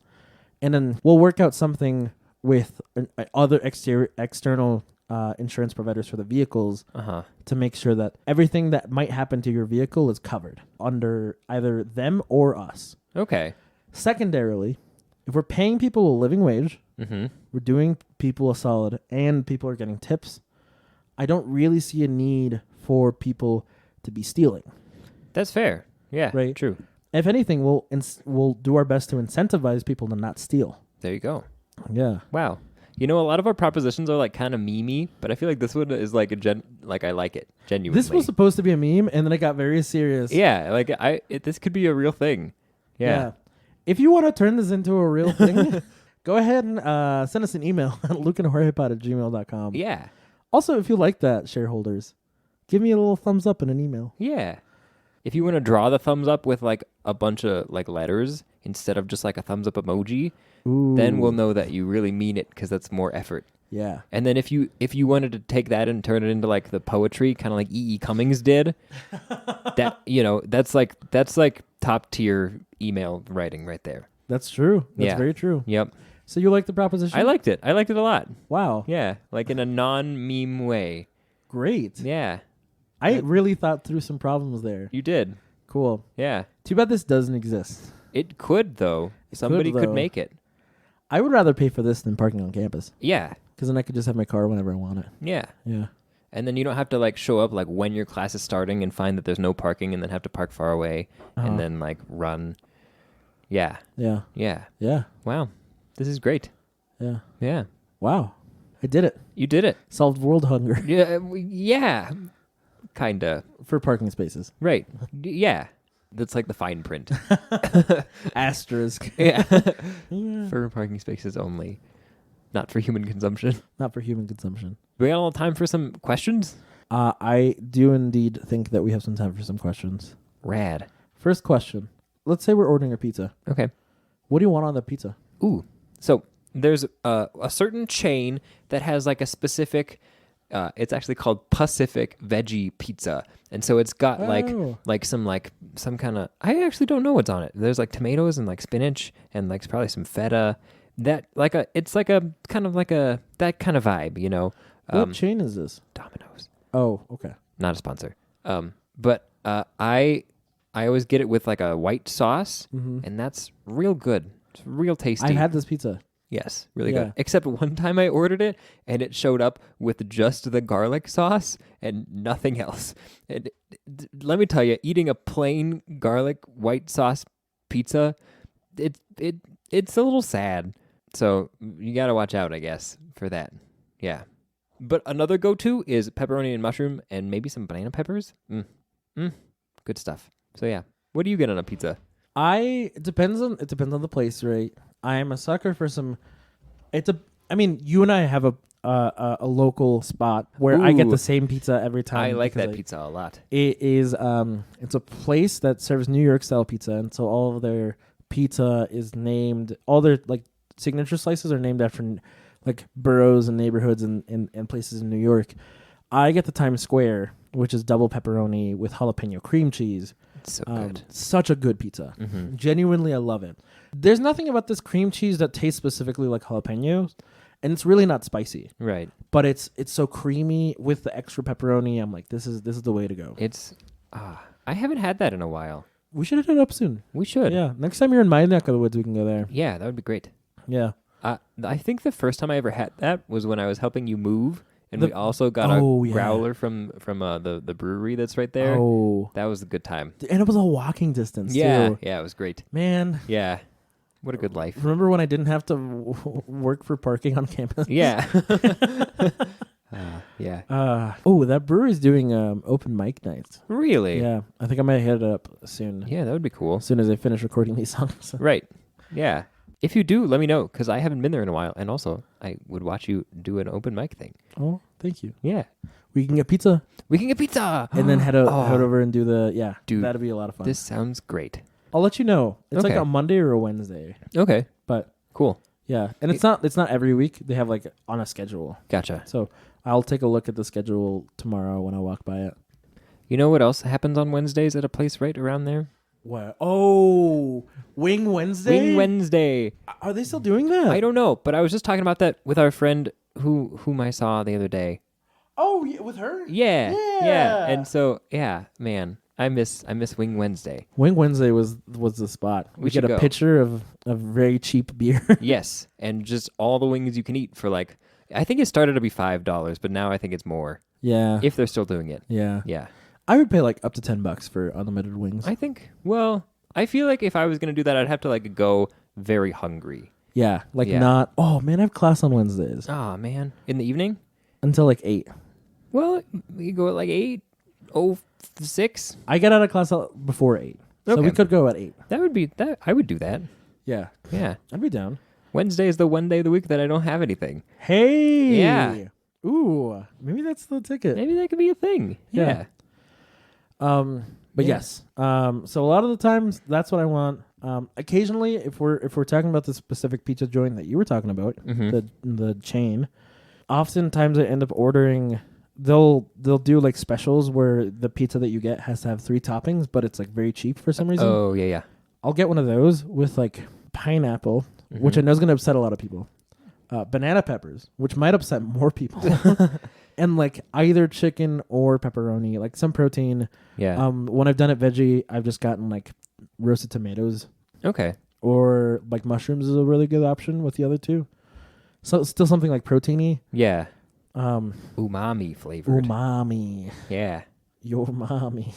And then we'll work out something with other external insurance providers for the vehicles to make sure that everything that might happen to your vehicle is covered under either them or us. Okay. Secondarily, if we're paying people a living wage, we're doing people a solid, and people are getting tips, I don't really see a need for people to be stealing. That's fair. Yeah. Right. True. If anything, we'll do our best to incentivize people to not steal. There you go. Yeah. Wow. You know, a lot of our propositions are like kind of memey, but I feel like this one is like I like it genuinely. This was supposed to be a meme, and then it got very serious. Yeah, like this could be a real thing. Yeah. If you want to turn this into a real thing, go ahead and send us an email at lukeandjorgepod@gmail.com. Yeah. Also, if you like that, shareholders, give me a little thumbs up in an email. Yeah. If you want to draw the thumbs up with like a bunch of like letters instead of just like a thumbs up emoji, then we'll know that you really mean it because that's more effort. Yeah. And then if you wanted to take that and turn it into like the poetry, kind of like E.E. Cummings did, that that's like top tier email writing right there. That's true. That's very true. Yep. So you like the proposition? I liked it. I liked it a lot. Wow. Yeah, like in a non-meme way. Great. Yeah. I really thought through some problems there. You did. Cool. Yeah. Too bad this doesn't exist. It could though. Somebody could make it. I would rather pay for this than parking on campus. Yeah. Because then I could just have my car whenever I want it. Yeah. Yeah. And then you don't have to like show up like when your class is starting and find that there's no parking and then have to park far away and then like run. Yeah. Yeah. Yeah. Yeah. Wow. This is great. Yeah. Yeah. Wow. I did it. You did it. Solved world hunger. Yeah. Yeah. Kinda. For parking spaces. Right. Yeah. That's like the fine print. Asterisk. Yeah. For parking spaces only. Not for human consumption. Not for human consumption. We got a little time for some questions? I do indeed think that we have some time for some questions. Rad. First question. Let's say we're ordering a pizza. Okay. What do you want on the pizza? Ooh. So there's a certain chain that has like a specific... it's actually called Pacific Veggie Pizza, and so it's got some kind of I actually don't know what's on it. There's like tomatoes and like spinach and like probably some feta. It's like a kind of like a that kind of vibe, you know. What chain is this? Domino's. Oh, okay. Not a sponsor. But I always get it with like a white sauce, and that's real good. It's real tasty. I've had this pizza. Yes, really good. Except one time I ordered it and it showed up with just the garlic sauce and nothing else. And let me tell you, eating a plain garlic white sauce pizza, it's a little sad. So you got to watch out, I guess, for that. Yeah. But another go-to is pepperoni and mushroom and maybe some banana peppers. Good stuff. So yeah, what do you get on a pizza? It depends on the place, right? I am a sucker for some. You and I have a local spot where I get the same pizza every time. I like that pizza a lot. It is it's a place that serves New York style pizza, and so all of their pizza is named. All their like signature slices are named after like boroughs and neighborhoods and places in New York. I get the Times Square, which is double pepperoni with jalapeno cream cheese. It's so good. Such a good pizza. Genuinely, I love it. There's nothing about this cream cheese that tastes specifically like jalapenos, and it's really not spicy. Right. But it's so creamy with the extra pepperoni. I'm like, this is the way to go. It's I haven't had that in a while. We should hit it up soon. We should. Yeah. Next time you're in my neck of the woods, we can go there. Yeah, that would be great. Yeah. I think the first time I ever had that was when I was helping you move, And we also got a Oh, yeah. growler from the brewery that's right there. Oh, That was a good time. and it was a walking distance Yeah, too. yeah, it was great. Man, Yeah, what a good life. remember when I didn't have to work for parking on campus? Yeah. Yeah. That brewery's doing open mic nights. Really? Yeah, I think I might hit it up soon. Yeah, that would be cool. As soon as I finish recording these songs. Right. Yeah. If you do, let me know, because I haven't been there in a while. And also, I would watch you do an open mic thing. Oh, thank you. Yeah. We can get pizza We can get pizza! and then head over and do Dude, that'd be a lot of fun. This sounds great. I'll let you know. It's like Okay. a Monday or a Wednesday. Okay. But Cool. yeah, and it's not every week. They have like on a schedule. Gotcha. So I'll take a look at the schedule tomorrow when I walk by it. You know what else happens on Wednesdays at a place right around there? What? Oh, Wing Wednesday. Wing Wednesday. Are they still doing that? I don't know, but I was just talking about that with our friend whom I saw the other day. Oh, yeah, with her. Yeah. Yeah. And so, yeah, man, I miss Wing Wednesday. Wing Wednesday was the spot. We We get should a go. pitcher of very cheap beer. Yes, and just all the wings you can eat for like, I think it started to be $5, but now I think it's more Yeah. if they're still doing it. Yeah. Yeah. I would pay like up to $10 for unlimited wings. I think, well, I feel like if I was going to do that, I'd have to like go very hungry. Yeah. Like Yeah. not. Oh man, I have class on Wednesdays Oh, man. In the evening? until like 8. Well, we go at like 8:06. I get out of class before 8, so Okay. we could go at 8. That would be that. I would do that. Yeah. Yeah. I'd be down. Wednesday is the one day of the week that I don't have anything. Hey. Yeah. Ooh, maybe that's the ticket. Maybe that could be a thing. Yeah. Yeah. But Yeah. yes. So a lot of the times that's what I want. Occasionally, if we're talking about the specific pizza joint that you were talking about, Mhm. the chain, oftentimes I end up ordering. They'll do like specials where the pizza that you get has to have 3 toppings, but it's like very cheap for some reason. Oh, yeah, yeah. I'll get one of those with like pineapple, which I know is going to upset a lot of people. Banana peppers, which might upset more people. And like either chicken or pepperoni, like some protein. Yeah. When I've done it veggie, I've just gotten like roasted tomatoes, Okay. or like mushrooms is a really good option with the other two. So still something like proteiny. Yeah. Um, Umami flavored. umami, Yeah. your mommy.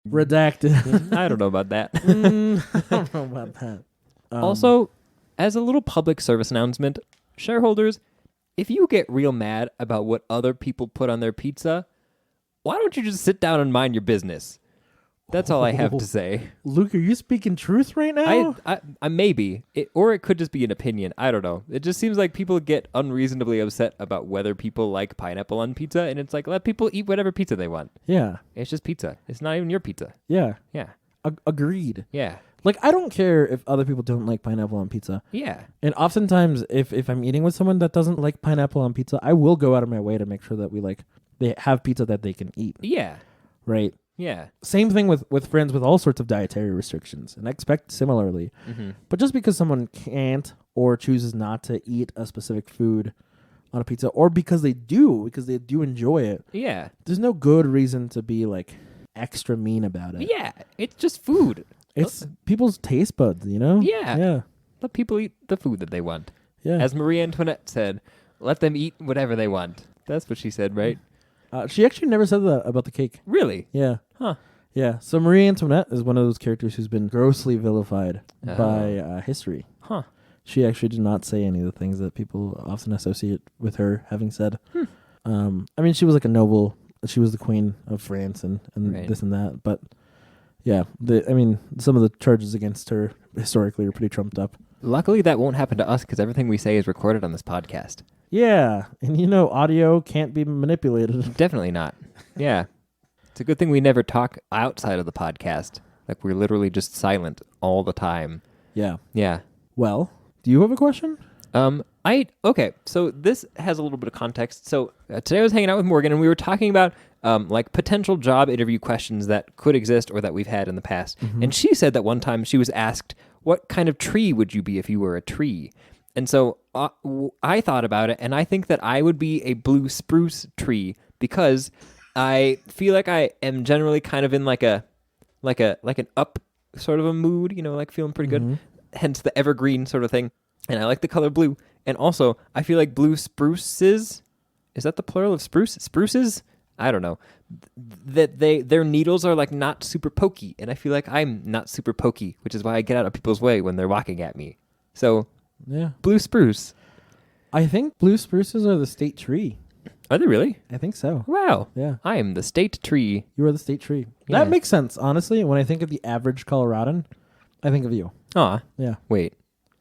Redacted. I don't know about that. I don't know about that. Also, as a little public service announcement, shareholders, if you get real mad about what other people put on their pizza, why don't you just sit down and mind your business? That's all I have to say. Luke, are you speaking truth right now? I maybe, or it could just be an opinion. I don't know. It just seems like people get unreasonably upset about whether people like pineapple on pizza, and it's like, let people eat whatever pizza they want. Yeah. It's just pizza. It's not even your pizza. Yeah. Yeah. Agreed. Yeah. Like, I don't care if other people don't like pineapple on pizza. Yeah. And oftentimes, if I'm eating with someone that doesn't like pineapple on pizza, I will go out of my way to make sure that they have pizza that they can eat. Yeah. Right? Yeah. Same thing with friends with all sorts of dietary restrictions, and I expect similarly. Mm-hmm. But just because someone can't or chooses not to eat a specific food on a pizza, or because they do enjoy it, Yeah. there's no good reason to be like extra mean about it. Yeah. It's just food. It's people's taste buds, you know? Yeah. Yeah. Let people eat the food that they want. Yeah. As Marie Antoinette said, let them eat whatever they want. That's what she said, right? She actually never said that about the cake. Really? Yeah. Huh. Yeah. So Marie Antoinette is one of those characters who's been grossly vilified Oh. by history. Huh. She actually did not say any of the things that people often associate with her having said. I mean, she was like a noble. She was the queen of France and Right. this and that. But yeah, some of the charges against her historically are pretty trumped up. Luckily, that won't happen to us because everything we say is recorded on this podcast. Yeah. And audio can't be manipulated. Definitely not. Yeah. It's a good thing we never talk outside of the podcast. Like, we're literally just silent all the time. Yeah. Yeah. Well, do you have a question? Okay, so this has a little bit of context. So today I was hanging out with Morgan and we were talking about like potential job interview questions that could exist or that we've had in the past. And she said that one time she was asked, what kind of tree would you be if you were a tree? And so I thought about it, and I think that I would be a blue spruce tree because I feel like I am generally kind of in like an up sort of a mood, like feeling pretty good. Hence the evergreen sort of thing. And I like the color blue. And also, I feel like blue spruces Is that the plural of spruce? Spruces? I don't know. That their needles are like not super pokey, and I feel like I'm not super pokey, which is why I get out of people's way when they're walking at me. So, Yeah. blue spruce. I think blue spruces are the state tree. Are they really? I think so. Wow. Yeah. I am the state tree. You are the state tree. Yeah. That makes sense, honestly. When I think of the average Coloradan, I think of you. Aw. Yeah. Wait.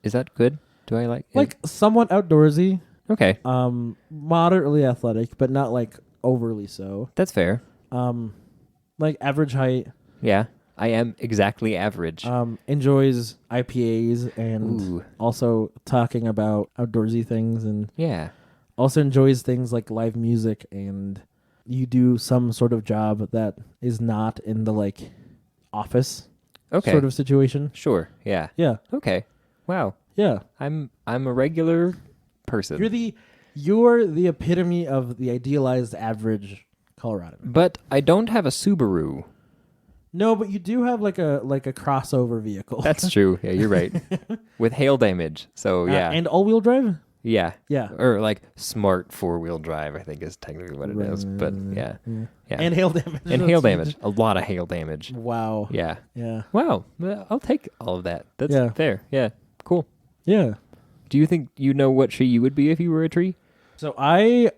Is that good? Do I like Like somewhat outdoorsy, Okay. moderately athletic, but not like overly so. That's fair. Like average height, Yeah. I am exactly average. enjoys IPAs and Ooh. also talking about outdoorsy things, and Yeah. also enjoys things like live music, and you do some sort of job that is not in the like office Okay. sort of situation. Sure. Yeah. Yeah. Okay. Wow. Yeah. I'm a regular person. You're the epitome of the idealized average Coloradan. But I don't have a Subaru. No, but you do have like a crossover vehicle. That's true. Yeah, you're right. With hail damage. So yeah. And all-wheel drive? yeah. Yeah. Or like smart 4-wheel drive, I think is technically what it is. But yeah. Yeah. And hail damage. And hail damage. A lot of hail damage. Wow. Yeah. Yeah. Wow. Well, I'll take all of that. That's Yeah. fair. Yeah. Cool. Yeah. Do you think you know what tree you would be if you were a tree? So I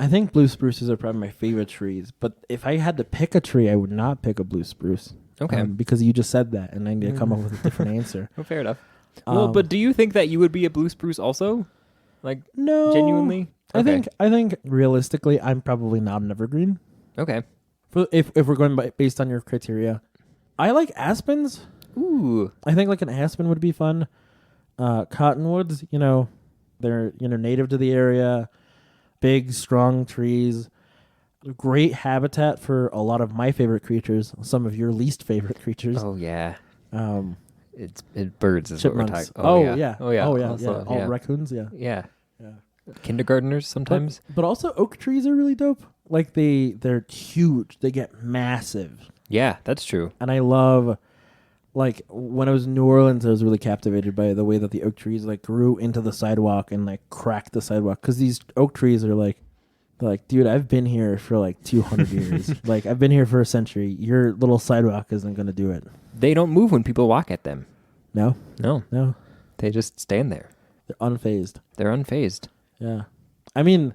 think blue spruces are probably my favorite trees, but if I had to pick a tree, I would not pick a blue spruce. Okay. Because you just said that, and I need to come up with a different answer. Oh, fair enough. Well, but do you think that you would be a blue spruce also? Like, No. genuinely? Okay. I think realistically, I'm probably not an evergreen. Okay. If we're going based on your criteria, I like aspens. Ooh. I think like an aspen would be fun. Cottonwoods, they're native to the area, big, strong trees, great habitat for a lot of my favorite creatures. Some of your least favorite creatures. Oh, yeah. It's Birds is chipmunks. what we're talking. Oh yeah. Oh yeah. Oh yeah. Also, Yeah. All raccoons. Yeah. Yeah. Yeah. Kindergartners sometimes. But also oak trees are really dope. Like they're huge. They get massive. Yeah, that's true. And I love, like, when I was in New Orleans, I was really captivated by the way that the oak trees like grew into the sidewalk and like cracked the sidewalk. Because these oak trees are like, they're like, dude, I've been here for like 200 years. Like, I've been here for a century. Your little sidewalk isn't going to do it. They don't move when people walk at them. No, No. They just stand there. they're unfazed. They're unfazed. Yeah. I mean,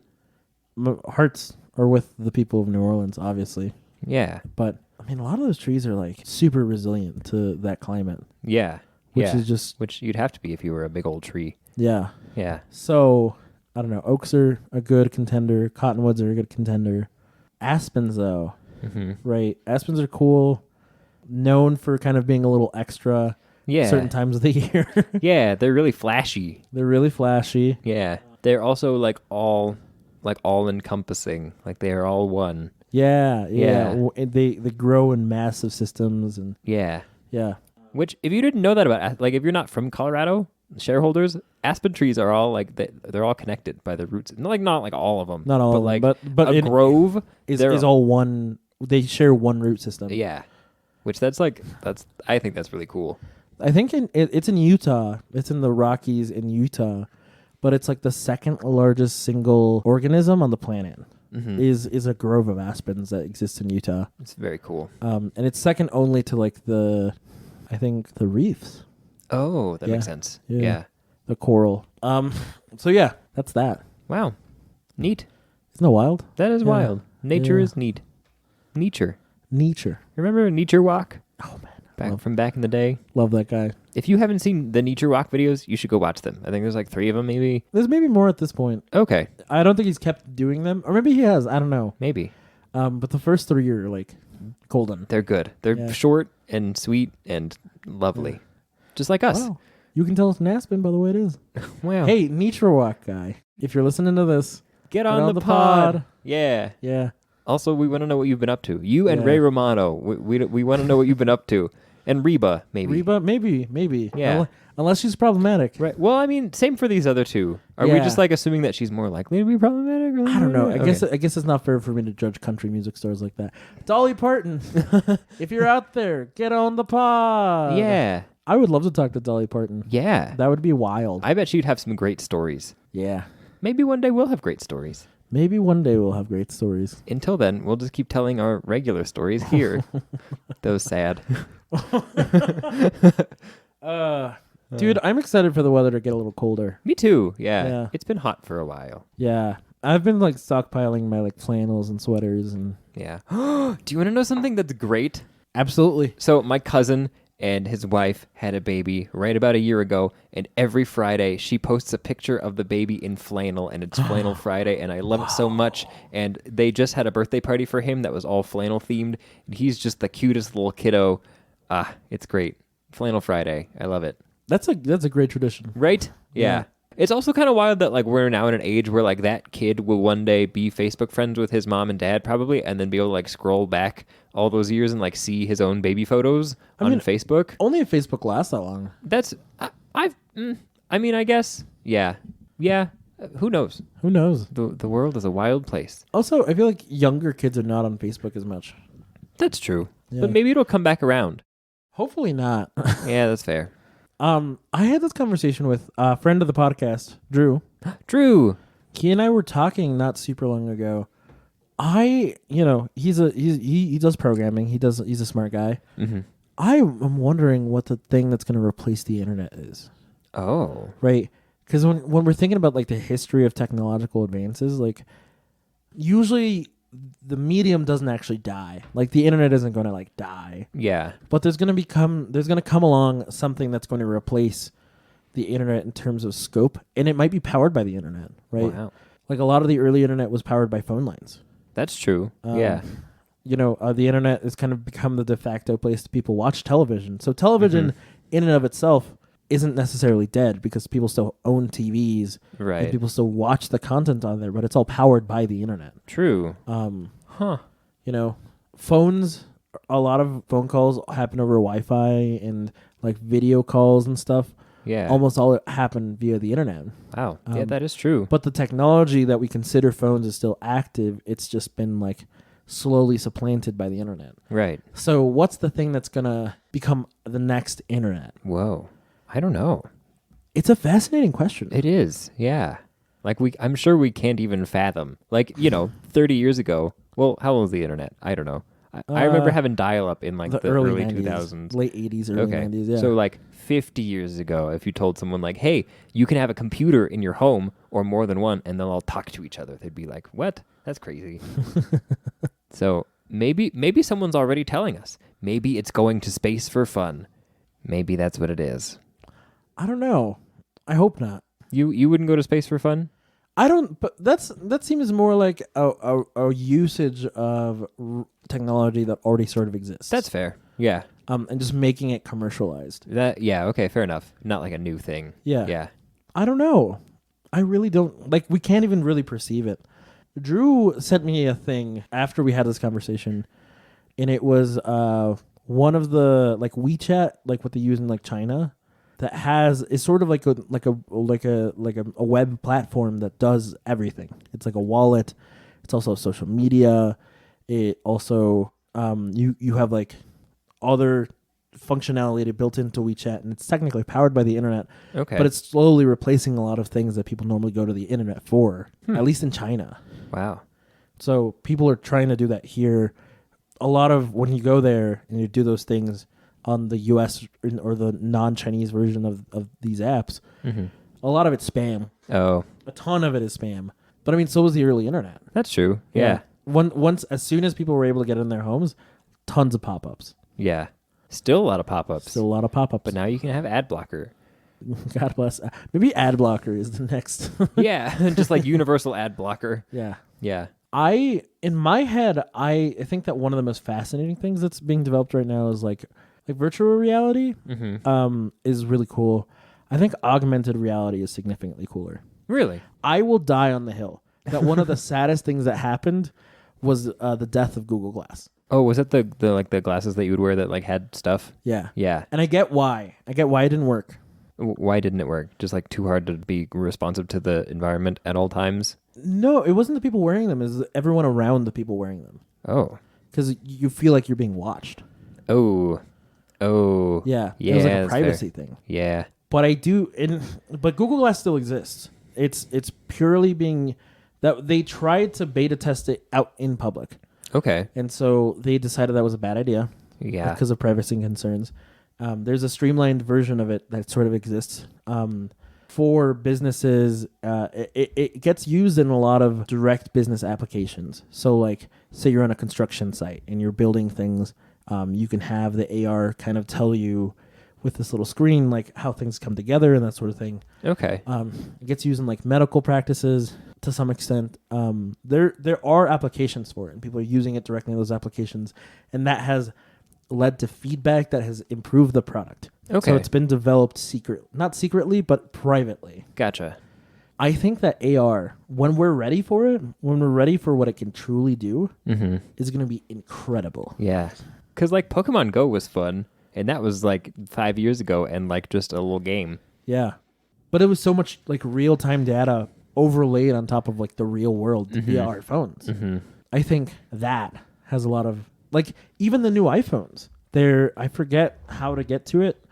hearts are with the people of New Orleans, obviously. Yeah. But I mean, a lot of those trees are like super resilient to that climate, Yeah. which yeah. is just, Which you'd have to be if you were a big old tree. yeah. Yeah. So I don't know. Oaks are a good contender. Cottonwoods are a good contender. Aspens, though, Mm-hmm. right? Aspens are cool, known for kind of being a little extra Yeah. certain times of the year. Yeah, they're really flashy. They're really flashy. Yeah. They're also all encompassing. Like they are all one. Yeah. Yeah. They grow in massive systems, and Yeah. yeah. Which, if you didn't know that about, like, if you're not from Colorado, shareholders, aspen trees are all like they're all connected by the roots. Not like all of them. Not all but of them, like but a grove is they're- all one. They share one root system. Yeah. Which I think that's really cool. I think it's in Utah. It's in the Rockies in Utah, but it's like the second largest single organism on the planet. Mm-hmm. Is a grove of aspens that exists in Utah. It's very cool. And it's second only to like the reefs, Oh, that Yeah. makes sense. Yeah. Yeah. the coral. So yeah, that's that. Wow. Neat. Isn't that wild? That is Yeah. wild. Nature Yeah. is neat. Nature. Nature. Remember Nature Walk? Oh man, From back in the day? love that guy. If you haven't seen the Nature Walk videos, you should go watch them. I think there's like 3 of them, maybe. There's maybe more at this point. Okay. I don't think he's kept doing them, or maybe he has. I don't know. Maybe. But the first 3 are like golden. They're good. They're Yeah. short and sweet and lovely. Yeah. Just like us. Wow. You can tell it's an aspen by the way it is. Wow. Hey, Nature Walk guy, if you're listening to this, get on the pod. Yeah. Yeah. Also, we want to know what you've been up to. You and Yeah. Ray Romano. We want to know what you've been up to. And Reba, maybe. Reba, maybe. Yeah. Unless she's problematic. Right. Well, I mean, same for these other two. Are we Yeah. just like assuming that she's more likely to be problematic? Or I don't know. I Okay. guess it's not fair for me to judge country music stars like that. Dolly Parton, if you're out there, get on the pod. Yeah. I would love to talk to Dolly Parton. Yeah. That would be wild. I bet she'd have some great stories. Yeah. Maybe one day we'll have great stories. Maybe one day we'll have great stories. Until then, we'll just keep telling our regular stories here. Those sad. Dude, I'm excited for the weather to get a little colder. Me too. Yeah. Yeah. It's been hot for a while. Yeah. I've been like stockpiling my like flannels and sweaters and Yeah. Do you want to know something that's great? absolutely. So my cousin and his wife had a baby right about a year ago, and every Friday she posts a picture of the baby in flannel, and it's Flannel Friday, and I love it so much. And they just had a birthday party for him that was all flannel themed, and he's just the cutest little kiddo. It's great. Flannel Friday. I love it. That's a great tradition. Right? Yeah. Yeah. It's also kind of wild that like we're now in an age where like that kid will one day be Facebook friends with his mom and dad probably, and then be able to like scroll back all those years and like see his own baby photos on Facebook. Only if Facebook lasts that long. That's I guess yeah. Who knows? Who knows? The world is a wild place. Also, I feel like younger kids are not on Facebook as much. That's true. Yeah. But maybe it'll come back around. Hopefully not. Yeah, that's fair. I had this conversation with a friend of the podcast, Drew. Drew. He and I were talking not super long ago. He does programming. He's a smart guy. Mm-hmm. I'm wondering what the thing that's going to replace the internet is. Oh. Right? Because when we're thinking about like the history of technological advances, like usually the medium doesn't actually die. Like the internet isn't going to like die. Yeah. But there's going to come along something that's going to replace the internet in terms of scope, and it might be powered by the internet, right? Wow. Like a lot of the early internet was powered by phone lines. That's true. Yeah. The internet has kind of become the de facto place people watch television. So television in and of itself isn't necessarily dead because people still own TVs. Right. And people still watch the content on there, but it's all powered by the internet. True. Phones, a lot of phone calls happen over Wi-Fi and like video calls and stuff. Yeah. Almost all happen via the internet. Wow. Yeah, that is true. But the technology that we consider phones is still active. It's just been like slowly supplanted by the internet. Right. So what's the thing that's going to become the next internet? Whoa. I don't know. It's a fascinating question. It is. Yeah. Like I'm sure we can't even fathom. Like, 30 years ago. Well, how old is the internet? I don't know. I remember having dial-up in like the early 90s, 2000s. late 80s, early 90s, yeah. So like 50 years ago, if you told someone like, hey, you can have a computer in your home or more than one, and they'll all talk to each other, they'd be like, what? That's crazy. So maybe someone's already telling us. Maybe it's going to space for fun. Maybe that's what it is. I don't know. I hope not. You wouldn't go to space for fun? I don't, but that seems more like a usage of technology that already sort of exists. That's fair. Yeah. And just making it commercialized. Okay, fair enough. Not like a new thing. Yeah. Yeah. I don't know. I really don't, like, we can't even really perceive it. Drew sent me a thing after we had this conversation, and it was one of the like WeChat, like what they use in like China, that is sort of like a web platform that does everything. It's like a wallet. It's also social media. It also you have like other functionality built into WeChat, and it's technically powered by the internet. Okay. But it's slowly replacing a lot of things that people normally go to the internet for, at least in China. Wow. So people are trying to do that here. A lot of when you go there and you do those things on the US or the non-Chinese version of these apps, a lot of it's spam. Oh. A ton of it is spam. But I mean, so was the early internet. That's true. Yeah. As soon as people were able to get in their homes, tons of pop-ups. Yeah. Still a lot of pop-ups. Still a lot of pop-ups. But now you can have ad blocker. God bless. Maybe ad blocker is the next. Yeah. Just like universal ad blocker. Yeah. Yeah. In my head, I think that one of the most fascinating things that's being developed right now is like virtual reality is really cool. I think augmented reality is significantly cooler. Really? I will die on the hill that one of the saddest things that happened was the death of Google Glass. Oh, was that the glasses that you would wear that like had stuff? Yeah. Yeah. And I get why. It didn't work. Why didn't it work? Just like too hard to be responsive to the environment at all times? No, it wasn't the people wearing them. It was everyone around the people wearing them. Oh. Because you feel like you're being watched. Oh. Yeah. Yeah. It was like a privacy thing. Yeah. But but Google Glass still exists. It's purely being that they tried to beta test it out in public. Okay. And so they decided that was a bad idea. Yeah. Because of privacy concerns. There's a streamlined version of it that sort of exists. For businesses, it gets used in a lot of direct business applications. So like, say you're on a construction site and you're building things, you can have the AR kind of tell you with this little screen, like how things come together and that sort of thing. Okay. It gets used in like medical practices to some extent. There are applications for it, and people are using it directly in those applications, and that has led to feedback that has improved the product. Okay. So it's been developed not secretly, but privately. Gotcha. I think that AR, when we're ready for it, when we're ready for what it can truly do, is going to be incredible. Yeah. Because like Pokemon Go was fun, and that was like 5 years ago, and like just a little game. Yeah. But it was so much like real-time data overlaid on top of like the real world via our phones. I think that has a lot of, like, even the new iPhones, I forget how to get to it,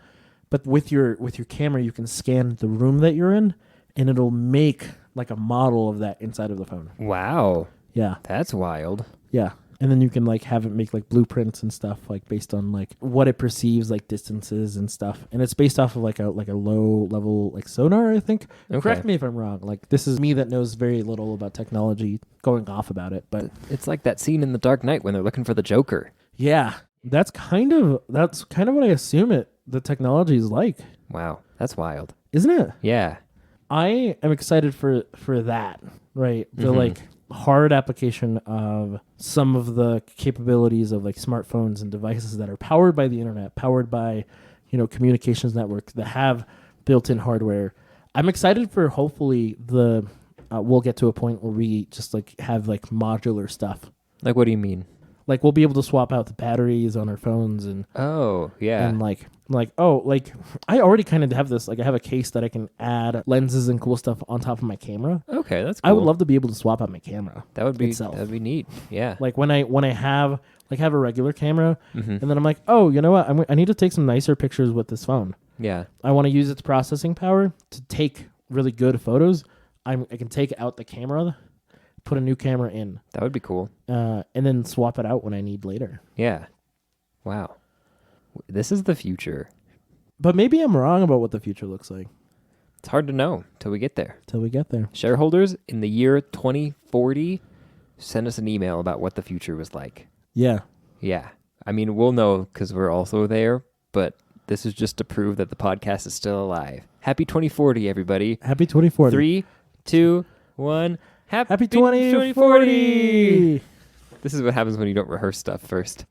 but with your camera, you can scan the room that you're in, and it'll make like a model of that inside of the phone. Wow. Yeah. That's wild. Yeah. And then you can like have it make like blueprints and stuff, like based on like what it perceives, like distances and stuff. And it's based off of like a low level like sonar, I think. Okay. Correct me if I'm wrong. Like, this is me that knows very little about technology going off about it, but It's like that scene in The Dark Knight when they're looking for the Joker. yeah, that's kind of what I assume the technology is like, Wow. That's wild. isn't it? Yeah. I am excited for that, right? The like hard application of some of the capabilities of like smartphones and devices that are powered by the internet, powered by, communications networks that have built-in hardware. I'm excited for hopefully we'll get to a point where we just like have like modular stuff. Like, what do you mean? Like, we'll be able to swap out the batteries on our phones and Oh, yeah. and like I already kind of have this, like I have a case that I can add lenses and cool stuff on top of my camera. Okay, that's cool. I would love to be able to swap out my camera. that would be itself. That'd be neat. Yeah. Like when I have a regular camera, and then I'm like, oh, you know what? I need to take some nicer pictures with this phone. Yeah. I want to use its processing power to take really good photos. I can take out the camera, put a new camera in, That would be cool. and then swap it out when I need later. Yeah. Wow. This is the future. But maybe I'm wrong about what the future looks like It's hard to know till we get there. till we get there. Shareholders in the year 2040, send us an email about what the future was like. Yeah. Yeah. I mean, we'll know because we're also there, but this is just to prove that the podcast is still alive. Happy 2040, everybody. Happy 2040. 3, 2, 1. Happy 2040. This is what happens when you don't rehearse stuff first.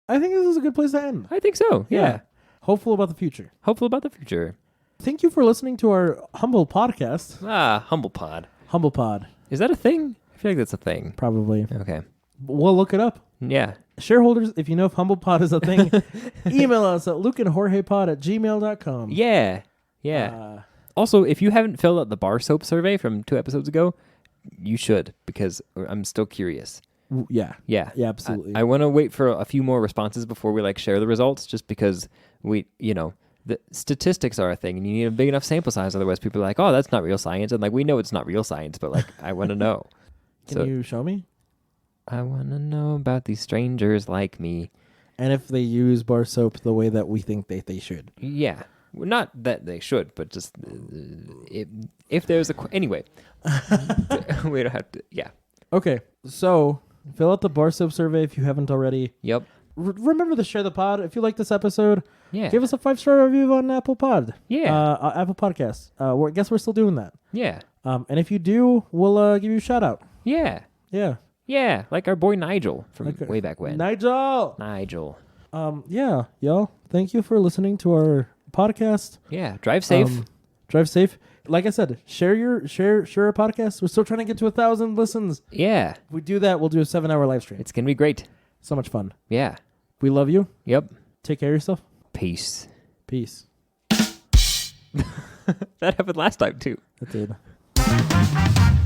I think this is a good place to end. I think so. Yeah. Hopeful about the future. Hopeful about the future. Thank you for listening to our humble podcast. Humble Pod. Humble Pod, Is that a thing? I feel like that's a thing. probably. Okay. We'll look it up. Yeah. Shareholders, if you know if Humble Pod is a thing, email us at lukeandjorgepod@gmail.com. Yeah. Yeah. Also, if you haven't filled out the bar soap survey from 2 episodes ago, you should, because I'm still curious. Yeah. Yeah. Yeah, absolutely. I want to wait for a few more responses before we like share the results, just because the statistics are a thing and you need a big enough sample size. Otherwise people are like, oh, that's not real science. And like, we know it's not real science, but like, I want to know. Can you show me? I want to know about these strangers like me. And if they use bar soap the way that we think they should. Yeah. Well, not that they should, but just if there's anyway, we don't have to. Yeah. Okay. So fill out the bar soap survey if you haven't already. Yep. Remember to share the pod. If you like this episode, Yeah. give us a 5-star review on Apple Pod. Yeah. Apple Podcasts. I guess we're still doing that. Yeah. And if you do, we'll give you a shout out. Yeah. Yeah. Yeah. Like our boy Nigel from way back when. Nigel. Yeah, y'all. Thank you for listening to our podcast. Yeah. Drive safe. Drive safe. Like I said, share our podcast. We're still trying to get to 1,000 listens. Yeah. If we do that, we'll do a 7-hour live stream. It's going to be great. So much fun. Yeah. We love you. Yep. Take care of yourself. Peace. Peace. That happened last time too. That did.